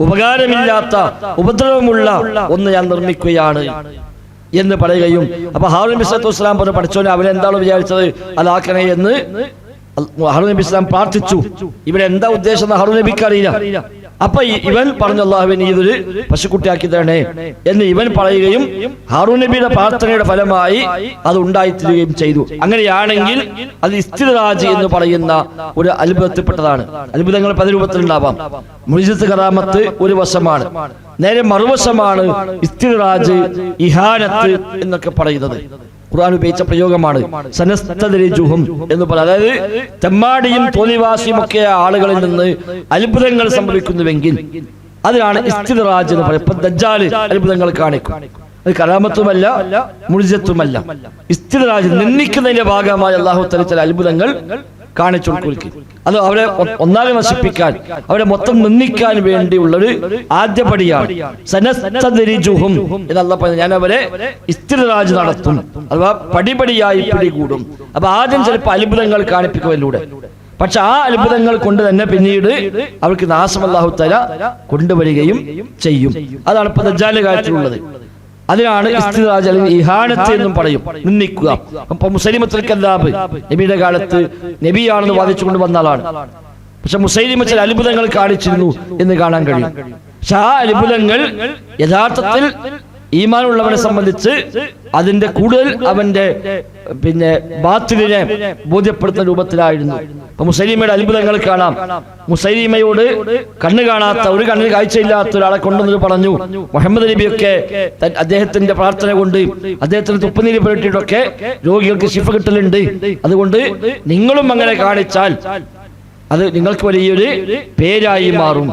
S1: ഉപകാരമില്ലാത്ത ഉപദ്രവമുള്ള ഒന്ന് ഞാൻ നിർമ്മിക്കുകയാണ് എന്ന് പറയുകയും, അപ്പൊ ഹാറൂൻ നബി സ്വല്ലല്ലാഹു അലൈഹി വസല്ലം പറഞ്ഞു, പഠിച്ചോനെ അവനെന്താണ് വിചാരിച്ചത് അതാക്കണേ എന്ന് ഹാറൂൻ നബി സ്വല്ലല്ലാഹു അലൈഹി വസല്ലം പ്രാർത്ഥിച്ചു. ഇവരെന്താ ഉദ്ദേശം ഹാറൂൻ നബിക്ക് അറിയില്ല. അപ്പൊ ഇവൻ പറഞ്ഞു, അല്ലാഹുവേ ഇതൊരു പശുക്കുട്ടിയാക്കി തരണേ എന്ന് ഇവൻ പറയുകയും ഹാറൂൻ നബിയുടെ പ്രാർത്ഥനയുടെ ഫലമായി അത് ഉണ്ടായിത്തീരുകയും ചെയ്തു. അങ്ങനെയാണെങ്കിൽ അത് ഇസ്തിദ്റാജ് എന്ന് പറയുന്ന ഒരു അത്ഭുതത്തിൽപ്പെട്ടതാണ്. അത്ഭുതങ്ങൾ പല രൂപത്തിലുണ്ടാവാം. മുഅ്ജിസത്ത് കറാമത്ത് ഒരു വശമാണ്, നേരെ മറുവശമാണ് ഇസ്തിദ്റാജ്, ഇഹാനത്ത് എന്നൊക്കെ പറയുന്നത്. ഖുർആൻ ഉപയോഗിച്ച പ്രയോഗമാണ് സനസ്തദ്രിജുഹും എന്ന് പറയുന്നത്. അതായത് തെമ്മാടിയും തോന്നിവാസിയും ഒക്കെ ആളുകളിൽ നിന്ന് അത്ഭുതങ്ങൾ സംഭവിക്കുന്നുവെങ്കിൽ അതിനാണ് ഇസ്തിദ്റാജ് എന്ന് പറയുന്നത്. ഇപ്പൊ ദജ്ജാൽ അത്ഭുതങ്ങൾ കാണിക്കും, അത് കലാമത്തുമല്ല മുഅ്ജിസത്തുമല്ല. ഇസ്തിദ്റാജ് നിന്ദിക്കുന്നതിന്റെ ഭാഗമായി അല്ലാഹു തആല ചില അത്ഭുതങ്ങൾ കാണിച്ചു കൊടുക്കും. അത് അവരെ ഒന്നാകെ നശിപ്പിക്കാൻ, അവരെ മൊത്തം നിന്ദിക്കാൻ വേണ്ടിയുള്ളൊരു ആദ്യപടിയാണ്. സനസ്തദ്രിജുഹും എന്നല്ലാഹു പറഞ്ഞു, ഞാൻ അവരെ ഇസ്തിദ്റാജ് നടത്തും, അഥവാ പടിപടിയായി പിടികൂടും. അപ്പൊ ആദ്യം ചിലപ്പോൾ അത്ഭുതങ്ങൾ കാണിപ്പിക്കുമതിലൂടെ, പക്ഷെ ആ അത്ഭുതങ്ങൾ കൊണ്ട് തന്നെ പിന്നീട് അവർക്ക് നാശം അല്ലാഹു തആല കൊണ്ടുവരികയും ചെയ്യും. അതാണ് ഇപ്പൊ ദജ്ജാലിന്റെ കാര്യത്തിലുള്ളത്. അതിനാണ് ഇസ്തിദ്റാജ് അല്ലെങ്കിൽ ഇഹാനത്ത് എന്നും പറയും, നിന്ദിക്കുക. അപ്പൊ മുസൈലിമത്തുൽ കദ്ദാബ് നബിയുടെ കാലത്ത് നബിയാണെന്ന് വാദിച്ചുകൊണ്ട് വന്ന ആളാണ്. പക്ഷെ മുസൈലിമ ചില അത്ഭുതങ്ങൾ കാണിച്ചിരുന്നു എന്ന് കാണാൻ കഴിയും. പക്ഷെ ആ അത്ഭുതങ്ങൾ യഥാർത്ഥത്തിൽ ഈമാനുള്ളവനെ സംബന്ധിച്ച് അതിന്റെ കൂടുതൽ അവന്റെ ബാത്തിലിനെ ബോധ്യപ്പെടുത്തുന്ന രൂപത്തിലായിരുന്നു. ഇപ്പൊ മുസൈലിമയുടെ അത്ഭുതങ്ങൾ കാണാം. മുസൈലിമയോട് കണ്ണ് കാണാത്ത, ഒരു കണ്ണിന് കാഴ്ചയില്ലാത്ത ഒരാളെ കൊണ്ടുവന്ന് പറഞ്ഞു, മുഹമ്മദ് നബിയൊക്കെ അദ്ദേഹത്തിന്റെ പ്രാർത്ഥന കൊണ്ട് അദ്ദേഹത്തിന് തുപ്പുനീര് പുരട്ടിയിട്ടൊക്കെ രോഗികൾക്ക് ശിഫ കിട്ടലുണ്ട്, അതുകൊണ്ട് നിങ്ങളും അങ്ങനെ കാണിച്ചാൽ അത് നിങ്ങൾക്ക് വലിയൊരു പേരായി മാറും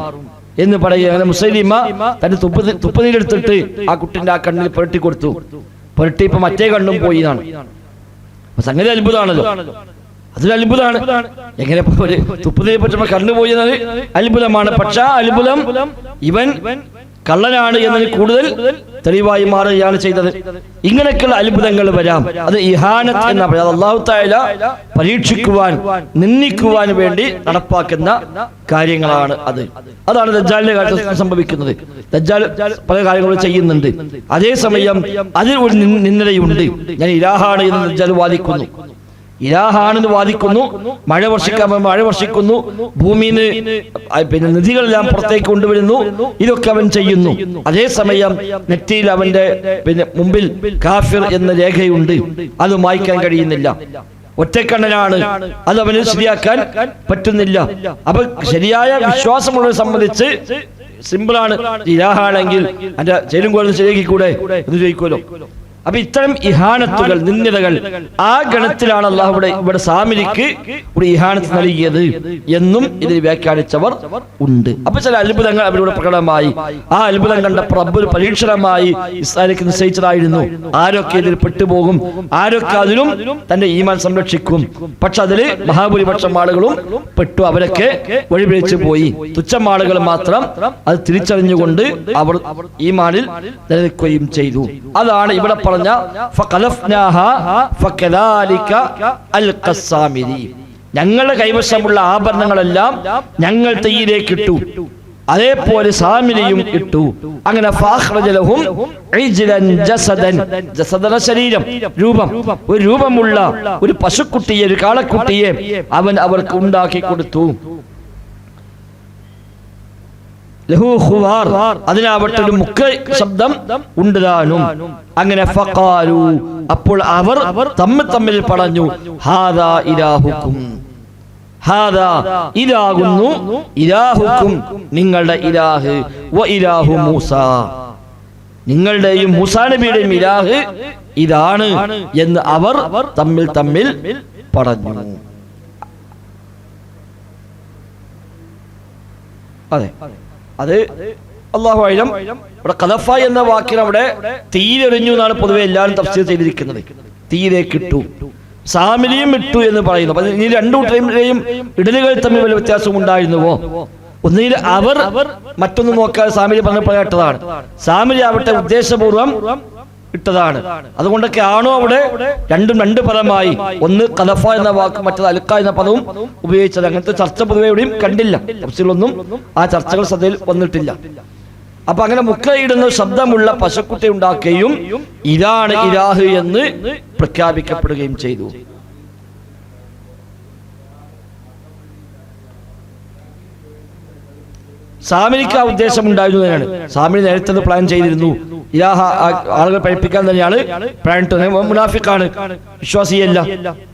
S1: എന്ന് പറയുക. അങ്ങനെ മുസൈലിമ തന്റെ തുപ്പനീരെടുത്തിട്ട് ആ കുട്ടിന്റെ ആ കണ്ണിൽ പുരട്ടി കൊടുത്തു. പുരട്ടി ഇപ്പൊ മറ്റേ കണ്ണും പോയി എന്നാണ്. സംഗതി അത്ഭുതമാണല്ലോ, അതൊരു അത്ഭുതമാണ്. എങ്ങനെ തുപ്പനീരെ പറ്റുമ്പോ കണ്ണു പോയി എന്നത് അത്ഭുതമാണ്. പക്ഷെ ആ അത്ഭുതം ഇവൻ കള്ളനാണ് എന്നതിന് കൂടുതൽ തെളിവായി മാറുകയാണ് ചെയ്തത്. ഇങ്ങനെയൊക്കെയുള്ള അത്ഭുതങ്ങൾ വരാം. അത് ഇഹാനത്ത് എന്നാ പറയുക. അല്ലാഹു തആല പരീക്ഷിക്കുവാൻ, നിന്ദിക്കുവാൻ വേണ്ടി നടപ്പാക്കുന്ന കാര്യങ്ങളാണ് അത്. അതാണ് ദജ്ജാലിന്റെ കാര്യത്തിൽ സംഭവിക്കുന്നത്. ദജ്ജാൽ പല കാര്യങ്ങളും ചെയ്യുന്നുണ്ട്. അതേസമയം അതിൽ ഒരു നിന്ദയുണ്ട്. ഞാൻ ഇലാഹാണ് എന്ന് ദജ്ജാൽ വാദിക്കുന്നു, ഇലാഹാണെന്ന് വാദിക്കുന്നു. മഴ വർഷിക്കുന്നു, ഭൂമിയിൽ നദികളെല്ലാം പുറത്തേക്ക് കൊണ്ടുവരുന്നു. ഇതൊക്കെ അവൻ ചെയ്യുന്നു. അതേസമയം നെറ്റിയിൽ അവന്റെ മുമ്പിൽ കാഫിർ എന്ന രേഖയുണ്ട്, അത് മായ്ക്കാൻ കഴിയുന്നില്ല. ഒറ്റക്കണ്ണനാണ്, അത് അവന് ശരിയാക്കാൻ പറ്റുന്നില്ല. അപ്പൊ ശരിയായ വിശ്വാസമുള്ളവരെ സംബന്ധിച്ച് സിമ്പിളാണ്. ഇലാഹാണെങ്കിൽ എന്റെ ചേരും കോലും ശരിയാക്കിക്കൂടെ എന്ന് ചോദിക്കുമല്ലോ. അപ്പൊ ഇത്തരം ഇഹാനത്തുകൾ, നിന്ദതകൾ ആ ഗണത്തിലാണ് അല്ലാഹു ഇവിടെ സാമിരിക്ക് ഒരു ഇഹാനത്ത് നൽകിയത് എന്നും ഇതിൽ വ്യാഖ്യാനിച്ചവർ ഉണ്ട്. അപ്പൊ ചില അത്ഭുതങ്ങൾ അവരുടെ പ്രകടമായി. ആ അത്ഭുതം കണ്ടപ്പോൾ റബ്ബ് പരീക്ഷണമായി ഇസ്രായേലിക്ക് നിശ്ചയിച്ചതായിരുന്നു. ആരൊക്കെ ഇതിൽ പെട്ടുപോകും, ആരൊക്കെ അതിലും തന്റെ ഈമാൻ സംരക്ഷിക്കും. പക്ഷെ അതില് മഹാഭൂരിപക്ഷം ആളുകളും പെട്ടു, അവരൊക്കെ വഴിപിഴച്ചു പോയി. തുച്ഛം ആളുകൾ മാത്രം അത് തിരിച്ചറിഞ്ഞുകൊണ്ട് അവർ ഈമാനിൽ നിലനിൽക്കുകയും ചെയ്തു. അതാണ് ഇവിടെ പറഞ്ഞ ഞങ്ങളുടെ കൈവശമുള്ള ആഭരണങ്ങളെല്ലാം ഞങ്ങൾ തീയിലേക്ക് ഇട്ടു, അതേപോലെ സാമിരിയും ഇട്ടു. അങ്ങനെ ശരീരം, രൂപം, ഒരു രൂപമുള്ള ഒരു പശുക്കുട്ടിയെ, ഒരു കാളക്കുട്ടിയെ അവൻ അവർക്ക് ഉണ്ടാക്കി കൊടുത്തു. അതിനാവട്ടെ ഒരു മുഖ ശബ്ദം ഉണ്ടാനും. അങ്ങനെ ഫഖാലു, അപ്പോൾ അവർ തമ്മിൽ പറഞ്ഞു, ഹാദാ ഇലാഹുക്കും, ഹാദാ ഇലാഹുന്നു, ഇലാഹുക്കും നിങ്ങളുടെ ഇലാഹ്, വ ഇലാഹു മൂസ, നിങ്ങളുടെയും മൂസാ നബിയുടെയും ഇലാഹ് ഇതാണ് എന്ന് അവർ തമ്മിൽ പറഞ്ഞു. അതെ, അത് അല്ലാഹു അഅലം. ഇവിടെ ഖദഫ എന്ന വാക്കിന് അവിടെ തീരെറിഞ്ഞു എന്നാണ് പൊതുവെ എല്ലാവരും തഫ്സീർ ചെയ്തിരിക്കുന്നത്. തീയിലേക്ക് ഇട്ടു, സാമിരിയും ഇട്ടു എന്ന് പറയുന്നു. ഈ രണ്ടു കൂട്ടരെയും ഇടലുകൾ തമ്മിൽ വലിയ വ്യത്യാസം ഉണ്ടായിരുന്നുവോ? ഒന്നിൽ അവർ മറ്റൊന്നും നോക്കാതെ സാമിരി പറഞ്ഞപ്പോൾ ഇട്ടതാണ്, സാമിരി ആവട്ടെ ഉദ്ദേശപൂർവം ഇട്ടതാണ്. അതുകൊണ്ടൊക്കെ ആണോ അവിടെ രണ്ടും രണ്ട് പദമായി, ഒന്ന് ഖദഫ എന്ന വാക്കും മറ്റത് അൽക്ക എന്ന പദവും ഉപയോഗിച്ചത്? അങ്ങനത്തെ ചർച്ച പൊതുവെ എവിടെയും കണ്ടില്ല. തഫ്സീറിലൊന്നും ആ ചർച്ചകൾ ശ്രദ്ധയിൽ വന്നിട്ടില്ല. അപ്പൊ അങ്ങനെ മുക്കയിടുന്ന ശബ്ദമുള്ള പശുക്കുട്ടി ഉണ്ടാക്കുകയും ഇതാണ് ഇലാഹ് എന്ന് പ്രഖ്യാപിക്കപ്പെടുകയും ചെയ്തു. സാമിരിക്ക് ആ ഉദ്ദേശം ഉണ്ടായിരുന്നതാണ്. സാമിരി നേരത്തെ പ്ലാൻ ചെയ്തിരുന്നു. ഇലാഹ ആളുകൾ പഠിപ്പിക്കാൻ തന്നെയാണ് പ്ലാൻ. മുനാഫിക്കാണ്, വിശ്വാസിയല്ല.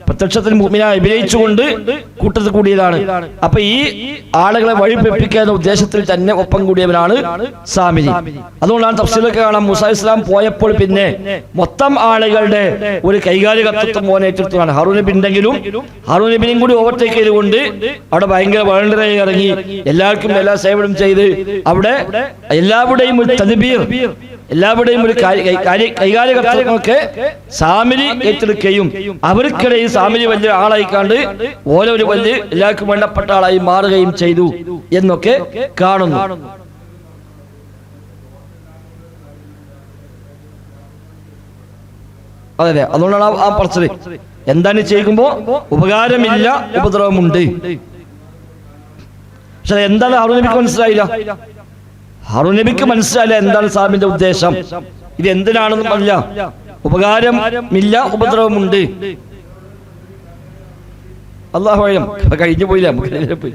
S1: പ്രത്യക്ഷത്തിൽ മുഅ്മിനായി അഭിനയിച്ചുകൊണ്ട് കൂട്ടത്തിൽ കൂടിയതാണ്. അപ്പൊ ഈ ആളുകളെ വഴിപ്പെപ്പിക്കുന്ന ഉദ്ദേശത്തിൽ തന്നെ ഒപ്പം കൂടിയവനാണ് സാമിരി. അതുകൊണ്ടാണ് തഫ്സീലൊക്കെ കാണാം, മൂസാ അലൈഹി ഇസ്ലാം പോയപ്പോൾ പിന്നെ മൊത്തം ആളുകളുടെ ഒരു കൈകാര്യകർത്തൃത്വം മോനെ ഏറ്റെടുത്തതാണ്. ഹാറൂൻ നബി ഉണ്ടെങ്കിലും ഹാറൂൻ നബിനെയും കൂടി ഓവർടേക്ക് ചെയ്തുകൊണ്ട് അവിടെ ഭയങ്കര വളണ്ടറായി ഇറങ്ങി എല്ലാവർക്കും എല്ലാ സേവനം ചെയ്ത് അവിടെ എല്ലാവരുടെയും ഒരു തദ്ബീർ, എല്ലാവരുടെയും ഒരു കൈകാര്യകർത്തൃത്വമൊക്കെ സാമിരി ഏറ്റെടുക്കുകയും അവർക്കിടയിൽ സാമിരി വലിയ ആളായിക്കാണ്ട് ഓരോ ഒരു വലിയ എല്ലാവർക്കും വേണ്ടപ്പെട്ട ആളായി മാറുകയും ചെയ്തു എന്നൊക്കെ കാണുന്നു. അതെ, അതുകൊണ്ടാണ് ആ പറച്ചത്. എന്താണ് ചെയ്യുമ്പോ ഉപകാരമില്ല, ഉപദ്രവമുണ്ട്. പക്ഷെ എന്താണ് ഹാറൂൻ നബിക്ക് മനസ്സിലായില്ല. ഹാറൂൻ നബിക്ക് മനസ്സിലായില്ല എന്താണ് സാമിന്റെ ഉദ്ദേശം, ഇത് എന്തിനാണെന്നും പറഞ്ഞില്ല. ഉപകാരമില്ല, ഉപദ്രവമുണ്ട്. അല്ലാഹു അഅലം. കഴിഞ്ഞു പോയില്ല നമുക്ക്.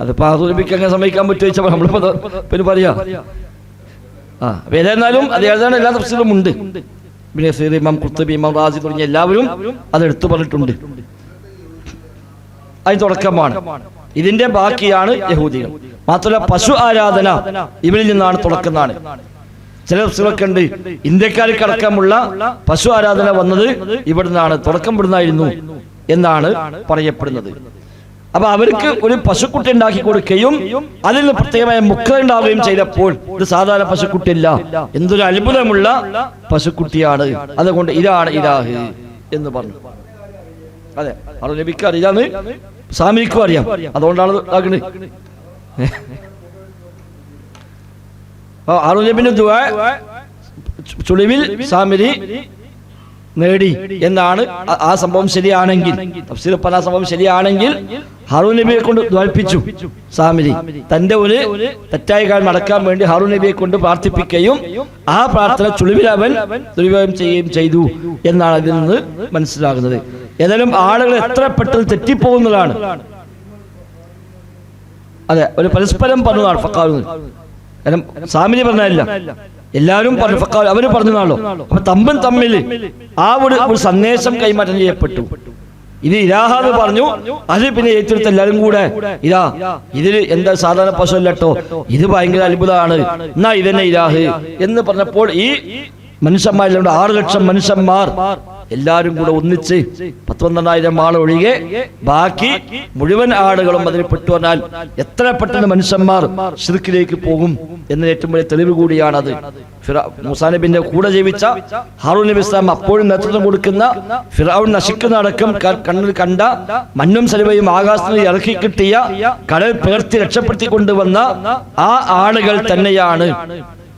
S1: അതിപ്പോ ഹാറൂൻ നബിക്ക് അങ്ങനെ സമ്മതിക്കാൻ പറ്റുമോ ചോദിച്ചാൽ നമ്മളിപ്പോ പിന്നെ പറയാ. ഏതായിരുന്നാലും അതേതാണ് എല്ലാ തഫ്സീലും ഉണ്ട്. ഇബ്നു കസീർ, ഇമാം ഖുർത്തുബി, ഇമാം റാസി തുടങ്ങിയ എല്ലാവരും അത് എടുത്തു പറഞ്ഞിട്ടുണ്ട്. അതിന് തുടക്കമാണ്. ഇതിന്റെ ബാക്കിയാണ് യഹൂദികൾ. മാത്രമല്ല പശു ആരാധന ഇവരിൽ നിന്നാണ് തുടക്കുന്നതാണ്. ചില തഫ്സീറൊക്കെ ഉണ്ട് ഇന്ത്യക്കാർക്കടക്കമുള്ള പശു ആരാധന വന്നത് ഇവിടെ നിന്നാണ്, തുടക്കം ഇവിടുന്നായിരുന്നു എന്നാണ് പറയപ്പെടുന്നത്. അപ്പൊ അവർക്ക് ഒരു പശുക്കുട്ടി ഉണ്ടാക്കി കൊടുക്കുകയും അതിൽ നിന്ന് പ്രത്യേകമായ മുക്ത ഉണ്ടാവുകയും ചെയ്തപ്പോൾ ഒരു സാധാരണ പശുക്കുട്ടിയല്ല, എന്തൊരു അത്ഭുതമുള്ള പശുക്കുട്ടിയാണ്, അതുകൊണ്ട് ഇതാണ് ഇലാഹ് എന്ന് പറഞ്ഞു. അതെ, ഹാറൂൻ നബിക്ക് അറിയാന്ന് സാമിരിക്കും അറിയാം, അതുകൊണ്ടാണ് ഹാറൂൻ നബിന്റെ ദുആ ചുളിവിൽ സാമിരി നേടി എന്നാണ് ആ സംഭവം ശരിയാണെങ്കിൽ, തഫ്സീർ പല സംഭവം ശരിയാണെങ്കിൽ ഹാറൂൻ നബിയെ കൊണ്ട് ദ്വാൽപ്പിച്ചു സാമിരി. തന്റെ ഒരു തെറ്റായ കാര്യം നടക്കാൻ വേണ്ടി ഹാറൂൻ നബിയെ കൊണ്ട് പ്രാർത്ഥിപ്പിക്കുകയും ആ പ്രാർത്ഥന ചുളിവിൽ അവൻ ദുരുപയോഗം ചെയ്യുകയും ചെയ്തു എന്നാണ് അതിൽ നിന്ന് മനസ്സിലാകുന്നത്. ഏതായാലും ആളുകൾ എത്ര പെട്ടെന്ന് തെറ്റിപ്പോകുന്നതാണ്. അതെ, ഒരു പരസ്പരം പറഞ്ഞതാണ് ഫക്കാവ്. കാരണം സാമിരി പറഞ്ഞല്ല, എല്ലാവരും പറഞ്ഞു, അവര് പറഞ്ഞാണല്ലോ. അപ്പൊ തമ്മിൽ ആ ഒരു സന്ദേശം കൈമാറ്റം ചെയ്യപ്പെട്ടു. ഇത് ഇലാഹ എന്ന് പറഞ്ഞു, അത് പിന്നെ ഏറ്റെടുത്ത് എല്ലാവരും കൂടെ ഇതാ ഇതില് എന്താ സാധാരണ പശു അല്ലട്ടോ, ഇത് ഭയങ്കര അത്ഭുതമാണ്, എന്നാ ഇതന്നെ ഇലാഹ് എന്ന് പറഞ്ഞപ്പോൾ ഈ മനുഷ്യന്മാരിലുണ്ട് 6 ലക്ഷം മനുഷ്യന്മാർ എല്ലാവരും കൂടെ ഒന്നിച്ച് 12,000 ആൾ ഒഴികെ ബാക്കി മുഴുവൻ ആളുകളും അതിൽ പെട്ടു. പറഞ്ഞാൽ എത്ര പെട്ടെന്ന് മനുഷ്യന്മാർ ശിർക്കിലേക്ക് പോകും എന്ന ഏറ്റവും വലിയ തെളിവ് കൂടിയാണത്. മൂസാ നബിന്റെ കൂടെ ജീവിച്ച ഹാറൂൻ നബി ഇസ്ലാം അപ്പോഴും നേതൃത്വം കൊടുക്കുന്ന ഫിറഔൻ നശിക്കുന്ന അടക്കം കണ്ണിൽ കണ്ട മണ്ണും സലുവയും ആകാശത്തിൽ ഇറക്കി കിട്ടിയ കടൽ പേർത്തി രക്ഷപ്പെടുത്തി കൊണ്ടുവന്ന ആ ആളുകൾ തന്നെയാണ്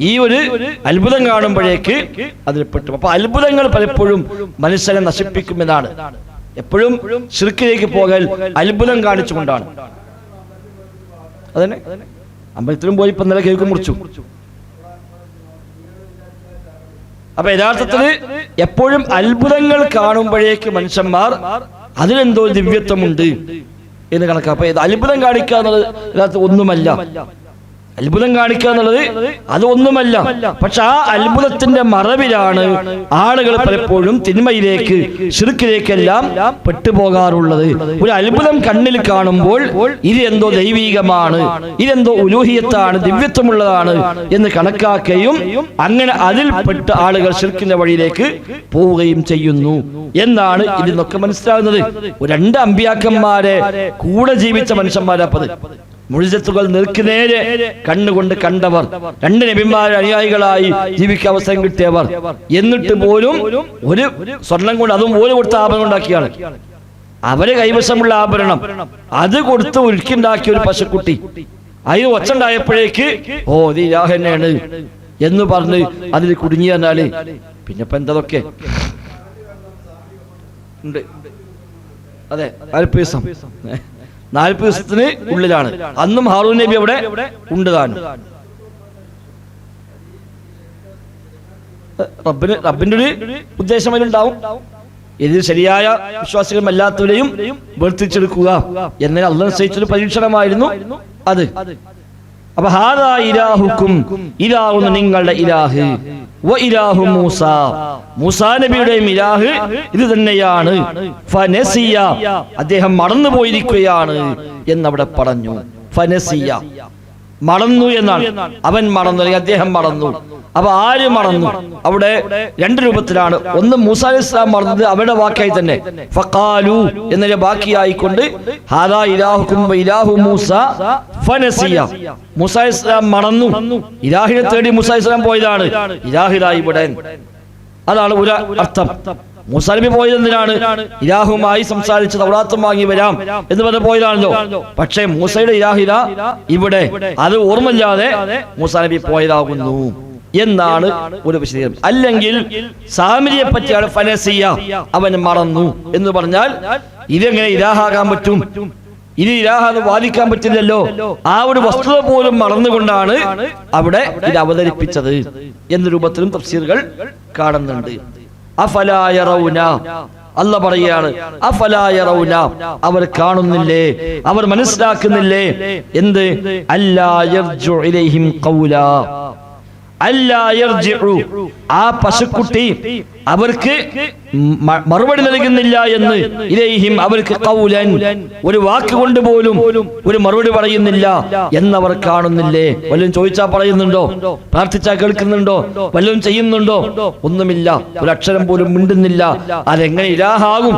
S1: ഈ ഒരു അത്ഭുതം കാണുമ്പോഴേക്ക് അതിൽ പെട്ടു. അപ്പൊ അത്ഭുതങ്ങൾ പലപ്പോഴും മനുഷ്യനെ നശിപ്പിക്കുമെന്നാണ്. എപ്പോഴും ശിർക്കിലേക്ക് പോകൽ അത്ഭുതം കാണിച്ചുകൊണ്ടാണ്. അതന്നെ അമ്പലത്തിലും പോയി ഇപ്പൊ ഇന്നലെ കേക്ക് മുറിച്ചു. അപ്പൊ യഥാർത്ഥത്തില് എപ്പോഴും അത്ഭുതങ്ങൾ കാണുമ്പോഴേക്ക് മനുഷ്യന്മാർ അതിലെന്തോ ദിവ്യത്വമുണ്ട് എന്ന് കണക്കാ. അപ്പൊ അത്ഭുതം കാണിക്കുക എന്നുള്ളത് യഥാർത്ഥത്തിൽ ഒന്നുമല്ല. അത്ഭുതം കാണിക്കുക എന്നുള്ളത് അതൊന്നുമല്ല. പക്ഷെ ആ അത്ഭുതത്തിന്റെ മറവിലാണ് ആളുകൾ പലപ്പോഴും തിന്മയിലേക്ക് ശിർക്കിലേക്കെല്ലാം പെട്ടുപോകാറുള്ളത്. ഒരു അത്ഭുതം കണ്ണിൽ കാണുമ്പോൾ ഇത് എന്തോ ദൈവീകമാണ്, ഇതെന്തോ ഉലൂഹിയത്താണ്, ദിവ്യത്വമുള്ളതാണ് എന്ന് കണക്കാക്കുകയും അങ്ങനെ അതിൽ പെട്ട ആളുകൾ ശിർക്കിന്റെ വഴിയിലേക്ക് പോവുകയും ചെയ്യുന്നു എന്നാണ് ഇതിൽ നിന്നൊക്കെ മനസ്സിലാകുന്നത്. 2 അമ്പിയാക്കന്മാരെ കൂടെ ജീവിച്ച മനുഷ്യന്മാരപ്പത് മുഴുവത്തുകൾ നേരെ കണ്ണുകൊണ്ട് കണ്ടവർ, 2 നബിമാരുടെ അനുയായികളായി ജീവിക്കാൻ അവസരം കിട്ടിയവർ, എന്നിട്ട് പോലും ഒരു സ്വർണം കൊണ്ട്, അതും ഓല് കൊടുത്ത ആഭരണം ഉണ്ടാക്കിയാണ്. അവരെ കൈവശമുള്ള ആഭരണം അത് കൊടുത്ത് ഉരുക്കിണ്ടാക്കിയ ഒരു പശുക്കുട്ടി അതിന് ഒച്ചുണ്ടായപ്പോഴേക്ക് ഓ ഇത് ഇലാഹ് തന്നെയാണ് എന്ന് പറഞ്ഞ് അതിൽ കുടുങ്ങി പറഞ്ഞാല് പിന്നെ ഇപ്പൊ എന്തതൊക്കെ ഉണ്ട്. അതെ, 40 ദിവസം 40 ദിവസത്തിന് ഉള്ളിലാണ്. അന്നും ഹാറൂൻ നബി അവിടെ ഉണ്ട് താനും. റബ്ബിന്റെ ഒരു ഉദ്ദേശം അതിലുണ്ടാവും. ഇതിൽ ശരിയായ വിശ്വാസികളും അല്ലാത്തവരെയും വേർതിരിച്ചെടുക്കുക എന്നതിന് അള്ളാഹു നിശ്ചയിച്ചൊരു പരീക്ഷണമായിരുന്നു അത്. അപ്പൊ ഹാദാ ഇലാഹുക്കും, ഇലാഹുന്നു നിങ്ങളുടെ ഇലാഹ്. വ ഇലാഹു മൂസ, മൂസാ നബിയുടെയും ഇലാഹ് ഇത് തന്നെയാണ്. ഫനസിയ, അദ്ദേഹം മറന്നുപോയിരിക്കുകയാണ് എന്നവിടെ പറഞ്ഞു. ഫനസിയ, മറന്നു എന്നാണ്. അവൻ മറന്നു, അല്ലെങ്കിൽ അദ്ദേഹം മറന്നു. അപ്പൊ ആര് മറന്നു? അവിടെ രണ്ട് രൂപത്തിലാണ്. ഒന്ന് മൂസാ അലൈഹി സ്വലാം മറന്നത് അവരുടെ വാക്കായി തന്നെ, ഫഖാലു എന്നതിന്റെ ബാക്കിയായിക്കൊണ്ട് ഹാദാ ഇലാഹുക്കും വ ഇലാഹു മൂസ ഫനസിയ, മൂസാ അലൈഹി സ്വലാം മറന്നു. ഇലാഹിനെ തേടി മൂസാ അലൈഹി സ്വലാം പോയതാണ്, ഇലാഹിലായി ഇവിടെ. അതാണ് ഒരു അർത്ഥം. മൂസാ നബി പോയത് എന്തിനാണ്? ഇലാഹുമായി സംസാരിച്ച് തൗറാത്തും വാങ്ങി വരാം എന്ന് പറഞ്ഞ് പോയതാണല്ലോ. പക്ഷേ മൂസയുടെ ഇലാഹില ഇവിടെ, അത് ഓർമ്മയില്ലാതെ മൂസാ നബി പോയതാകുന്നു എന്നാണ് ഒരു വിശദീകരണം. അല്ലെങ്കിൽ സാമിരിയെ പറ്റിയാണ് ഫനസിയ, അവൻ മറന്നു എന്ന് പറഞ്ഞാൽ ഇതെങ്ങനെ ഇലാഹാകാൻ പറ്റും? ഇത് ഇലാഹാന്ന് വാദിക്കാൻ പറ്റില്ലല്ലോ. ആ ഒരു വസ്തുത പോലും മറന്നുകൊണ്ടാണ് അവിടെ ഇത് അവതരിപ്പിച്ചത് എന്ന രൂപത്തിലും തഫ്സീറുകൾ കാണുന്നുണ്ട്. അഫലാ യറൗന, അല്ല പറയാണ്, അഫലാ യറൗന, അവർ കാണുന്നില്ലേ, അവർ മനസ്സിലാക്കുന്നില്ലേ എന്ത്? അല്ലാ യർജു ഇലൈഹിം ഖൗലാ, അല്ലാ യർജിഉ, ആ പശുക്കുട്ടി അവർക്ക് മറുപടി നൽകുന്നില്ല എന്ന്, ഇലൈഹിം അവർക്ക് ഖൗലൻ, ഒരു വാക്ക് കൊണ്ട് പോലും ഒരു മറുപടി പറയുന്നില്ല എന്നവർ കാണുന്നില്ലേ? വല്ലതും ചോദിച്ചാൽ പറയുന്നുണ്ടോ? പ്രാർത്ഥിച്ചാൽ കേൾക്കുന്നുണ്ടോ? വല്ലതും ചെയ്യുന്നുണ്ടോ? ഒന്നുമില്ല. ഒരു അക്ഷരം പോലും മിണ്ടുന്നില്ല. അതെങ്ങനെ ഇലാഹാകും?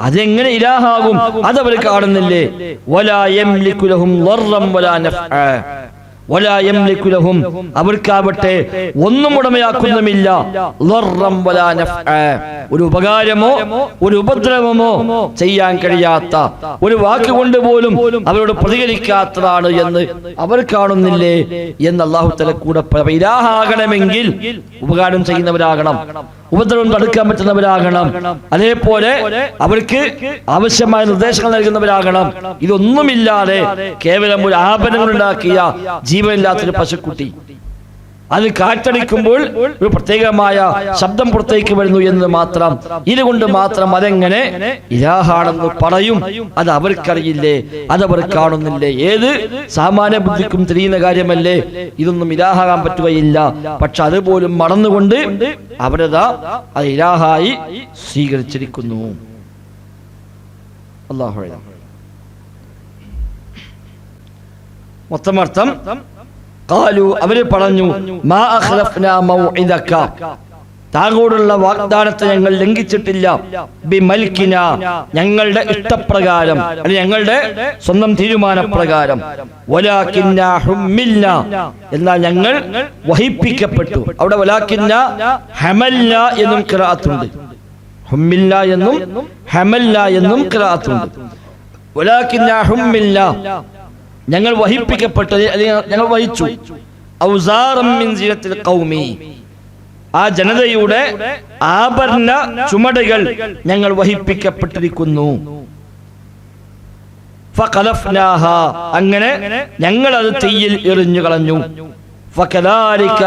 S1: അതെങ്ങനെ ഇലാഹാകും? അതവർ കാണുന്നില്ലേ? വലാ യംലികു ലഹും ളർറൻ വലാ നഫ്അ, വലാ യംലികു ലഹും, അവർക്കാവട്ടെ ഒന്നും ഉടമയാക്കുന്നുമില്ല, ളർറൻ വലാ നഫ്അ, ഒരു ഉപകാരമോ ഒരു ഉപദ്രവമോ ചെയ്യാൻ കഴിയാത്ത, ഒരു വാക്ക് കൊണ്ട് പോലും അവരോട് പ്രതികരിക്കാത്തതാണ് എന്ന് അവർ കാണുന്നില്ലേ എന്ന് അല്ലാഹു തആല കൂടെ. ഇലാഹാകണമെങ്കിൽ ഉപകാരം ചെയ്യുന്നവരാകണം, ഉപദ്രവം തടുക്കാൻ പറ്റുന്നവരാകണം, അതേപോലെ അവർക്ക് ആവശ്യമായ നിർദ്ദേശങ്ങൾ നൽകുന്നവരാകണം. ഇതൊന്നുമില്ലാതെ കേവലം ഒരു ആഭരണങ്ങൾ ഉണ്ടാക്കിയ ജീവനില്ലാത്തൊരു പശുക്കുട്ടി, അത് കാറ്റടിക്കുമ്പോൾ ഒരു പ്രത്യേകമായ ശബ്ദം പുറത്തേക്ക് വരുന്നു എന്ന് മാത്രം, ഇതുകൊണ്ട് മാത്രം അതെങ്ങനെ ഇലാഹാണെന്ന് പറയും? അത് അവർക്കറിയില്ലേ? അതവർ കാണുന്നില്ലേ? ഏത് സാമാന്യ ബുദ്ധിക്കും തിരിയുന്ന കാര്യമല്ലേ? ഇതൊന്നും ഇലാഹാകാൻ പറ്റുകയില്ല. പക്ഷെ അതുപോലും മറന്നുകൊണ്ട് അവരതാ അത് ഇലാഹായി സ്വീകരിച്ചിരിക്കുന്നു. അല്ലാഹു അഅലം. മൊത്തമർത്ഥം ഖാലു, അവര് പറഞ്ഞു, മാ അഖ്ലഫ്നാ മൗഇദക, താങ്കളോടുള്ള വാഗ്ദാനത്തെ ഞങ്ങൾ ലംഘിച്ചിട്ടില്ല, ബിമൽകിന, ഞങ്ങളുടെ ഇഷ്ടപ്രകാരം, അല്ലെങ്കിൽ ഞങ്ങളുടെ സ്വന്തം തീരുമാനപ്രകാരം, വലാകിന്നാ ഹുമ്മിൽന, എന്നാൽ ഞങ്ങൾ വഹിപ്പിക്കപ്പെട്ടു. അവിടെ വലാകിന്ന ഹമൽന എന്നും ഖിറാഅത്തുണ്ട്, ഹുമ്മിൽന എന്നും ഹമൽന എന്നും ഖിറാഅത്തുണ്ട്. വലാകിന്നാ ഹുമ്മിൽന, ഞങ്ങൾ വഹിപ്പിക്കപ്പെട്ടത്, ഞങ്ങൾ വഹിച്ചു. ഔസാറം മിൻ സീനത്തിൽ ഖൗമി, ആ ജനതയുടെ ആഭരണ ചുമടുകൾ ഞങ്ങൾ വഹിപ്പിക്കപ്പെട്ടിരിക്കുന്നു. ഫഖലഫ്നാഹ, അങ്ങനെ ഞങ്ങൾ അത് തീയിൽ എറിഞ്ഞു കളഞ്ഞു. ഫകദാലിക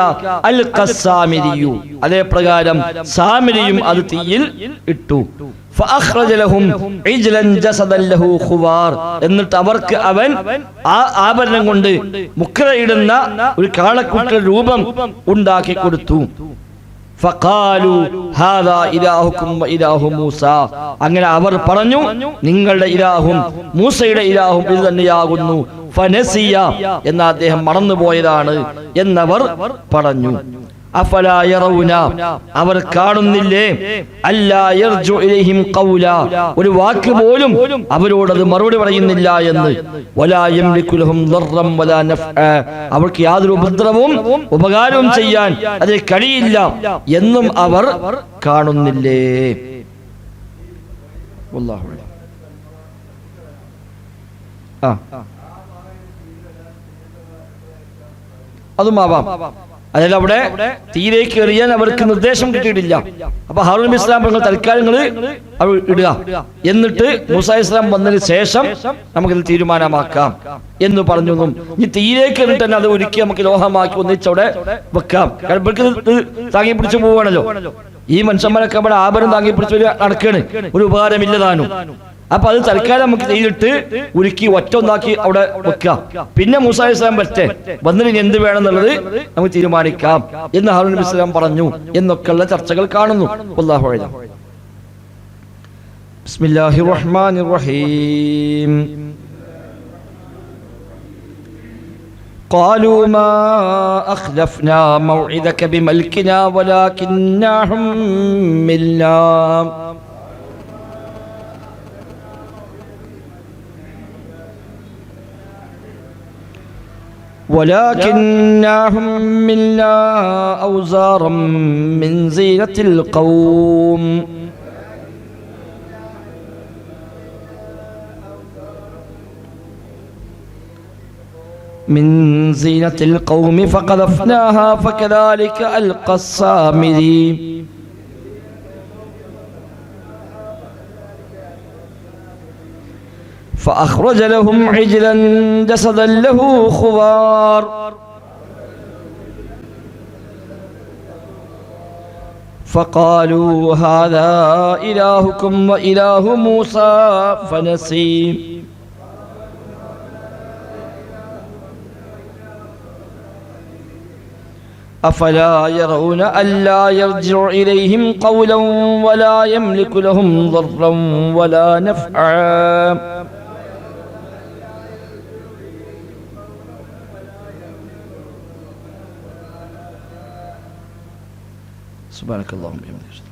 S1: അൽഖസാമിരിയു, അതേ പ്രകാരം സാമിരിയും അത് തീയിൽ ഇട്ടു. ഫഅഖ്റജ ലഹും ഇജ്ലൻ ജസദൻ ലഹു ഖുവാർ, എന്നിട്ട് അവർക്ക് അവൻ ആ ആഭരണം കൊണ്ട് മുക്രയിടുന്ന ഒരു കാളക്കുട്ടിയുടെ രൂപം ഉണ്ടാക്കി കൊടുത്തു. ഫഖാലു ഹാദാ ഇലാഹുക്കും വ ഇലാഹു മൂസ, അങ്ങനെ അവർ പറഞ്ഞു, നിങ്ങളുടെ ഇലാഹും മൂസയുടെ ഇലാഹും ഇത് തന്നെയാകുന്നു. ഫനസിയ, എന്ന അദ്ദേഹം മറന്നുപോയതാണ് എന്നവർ പറഞ്ഞു. അഫലാ യറൗന, അവർ കാണുന്നില്ലേ, അല്ലാ യർജു ഇലൈഹിം ഖൗല, ഒരു വാക്ക് പോലും അവരോട് അത് മറുപടി പറയുന്നില്ല എന്ന്. വലാ യംലികു ലഹും ളർറൻ വലാ നഫ്അ, അവർക്ക് യാതൊരു ഉപദ്രവവും ഉപകാരവും ചെയ്യാൻ അതിന് കഴിയില്ല എന്നും അവർ കാണുന്നില്ലേ? വല്ലാഹു അലം. അതുമാവാം. അതായത് അവിടെ തീയിലേക്ക് എറിയാൻ അവർക്ക് നിർദ്ദേശം കിട്ടിയിട്ടില്ല. അപ്പൊ ഹാറൂൻ നബി ഇസ്ലാം നിങ്ങൾ തൽക്കാലങ്ങൾ അവർ ഇടുക, എന്നിട്ട് മൂസാ ഇസ്ലാം വന്നതിന് ശേഷം നമുക്കിത് തീരുമാനമാക്കാം എന്ന് പറഞ്ഞു. ഇനി തീയിലേക്ക് എറിഞ്ഞിട്ട് തന്നെ അത് ഒരുക്കി നമുക്ക് ലോഹമാക്കി ഒന്നിച്ചവിടെ വെക്കാം. ഇവർക്ക് താങ്ങി പിടിച്ചു പോവാണല്ലോ. ഈ മനുഷ്യന്മാരൊക്കെ അവിടെ ആഭരണം താങ്ങി പിടിച്ചു നടക്കാണ്, ഒരു ഉപകാരമില്ലതാനും. അപ്പൊ അത് തൽക്കാലം നമുക്ക് ചെയ്തിട്ട് ഉരുക്കി ഒറ്റൊന്നാക്കി അവിടെ വെക്കാം. പിന്നെ മൂസാ അലൈഹി സ്വലാം വരട്ടെ, വന്നിട്ട് എന്ത് വേണം എന്നുള്ളത് നമുക്ക് തീരുമാനിക്കാം എന്ന് ഹാറൂൻ നബി സ്വലാം പറഞ്ഞു എന്നൊക്കെയുള്ള ചർച്ചകൾ കാണുന്നു. വല്ലാഹു അഅലം. ബിസ്മില്ലാഹിർ റഹ്മാനിർ റഹീം. قالوا ما أخلفنا موعدك بملكنا ولكننا حملنا أوزارا من زينة القوم فقذفناها فكذلك ألقى السامري فأخرج لهم عجلا جسدا له خوار فقالوا هذا إلهكم وإله موسى فنسي أفلا يرون ألا يرجع إليهم قولا ولا يملك لهم ضرا ولا نفعا سبحانك اللهم وبحمدك.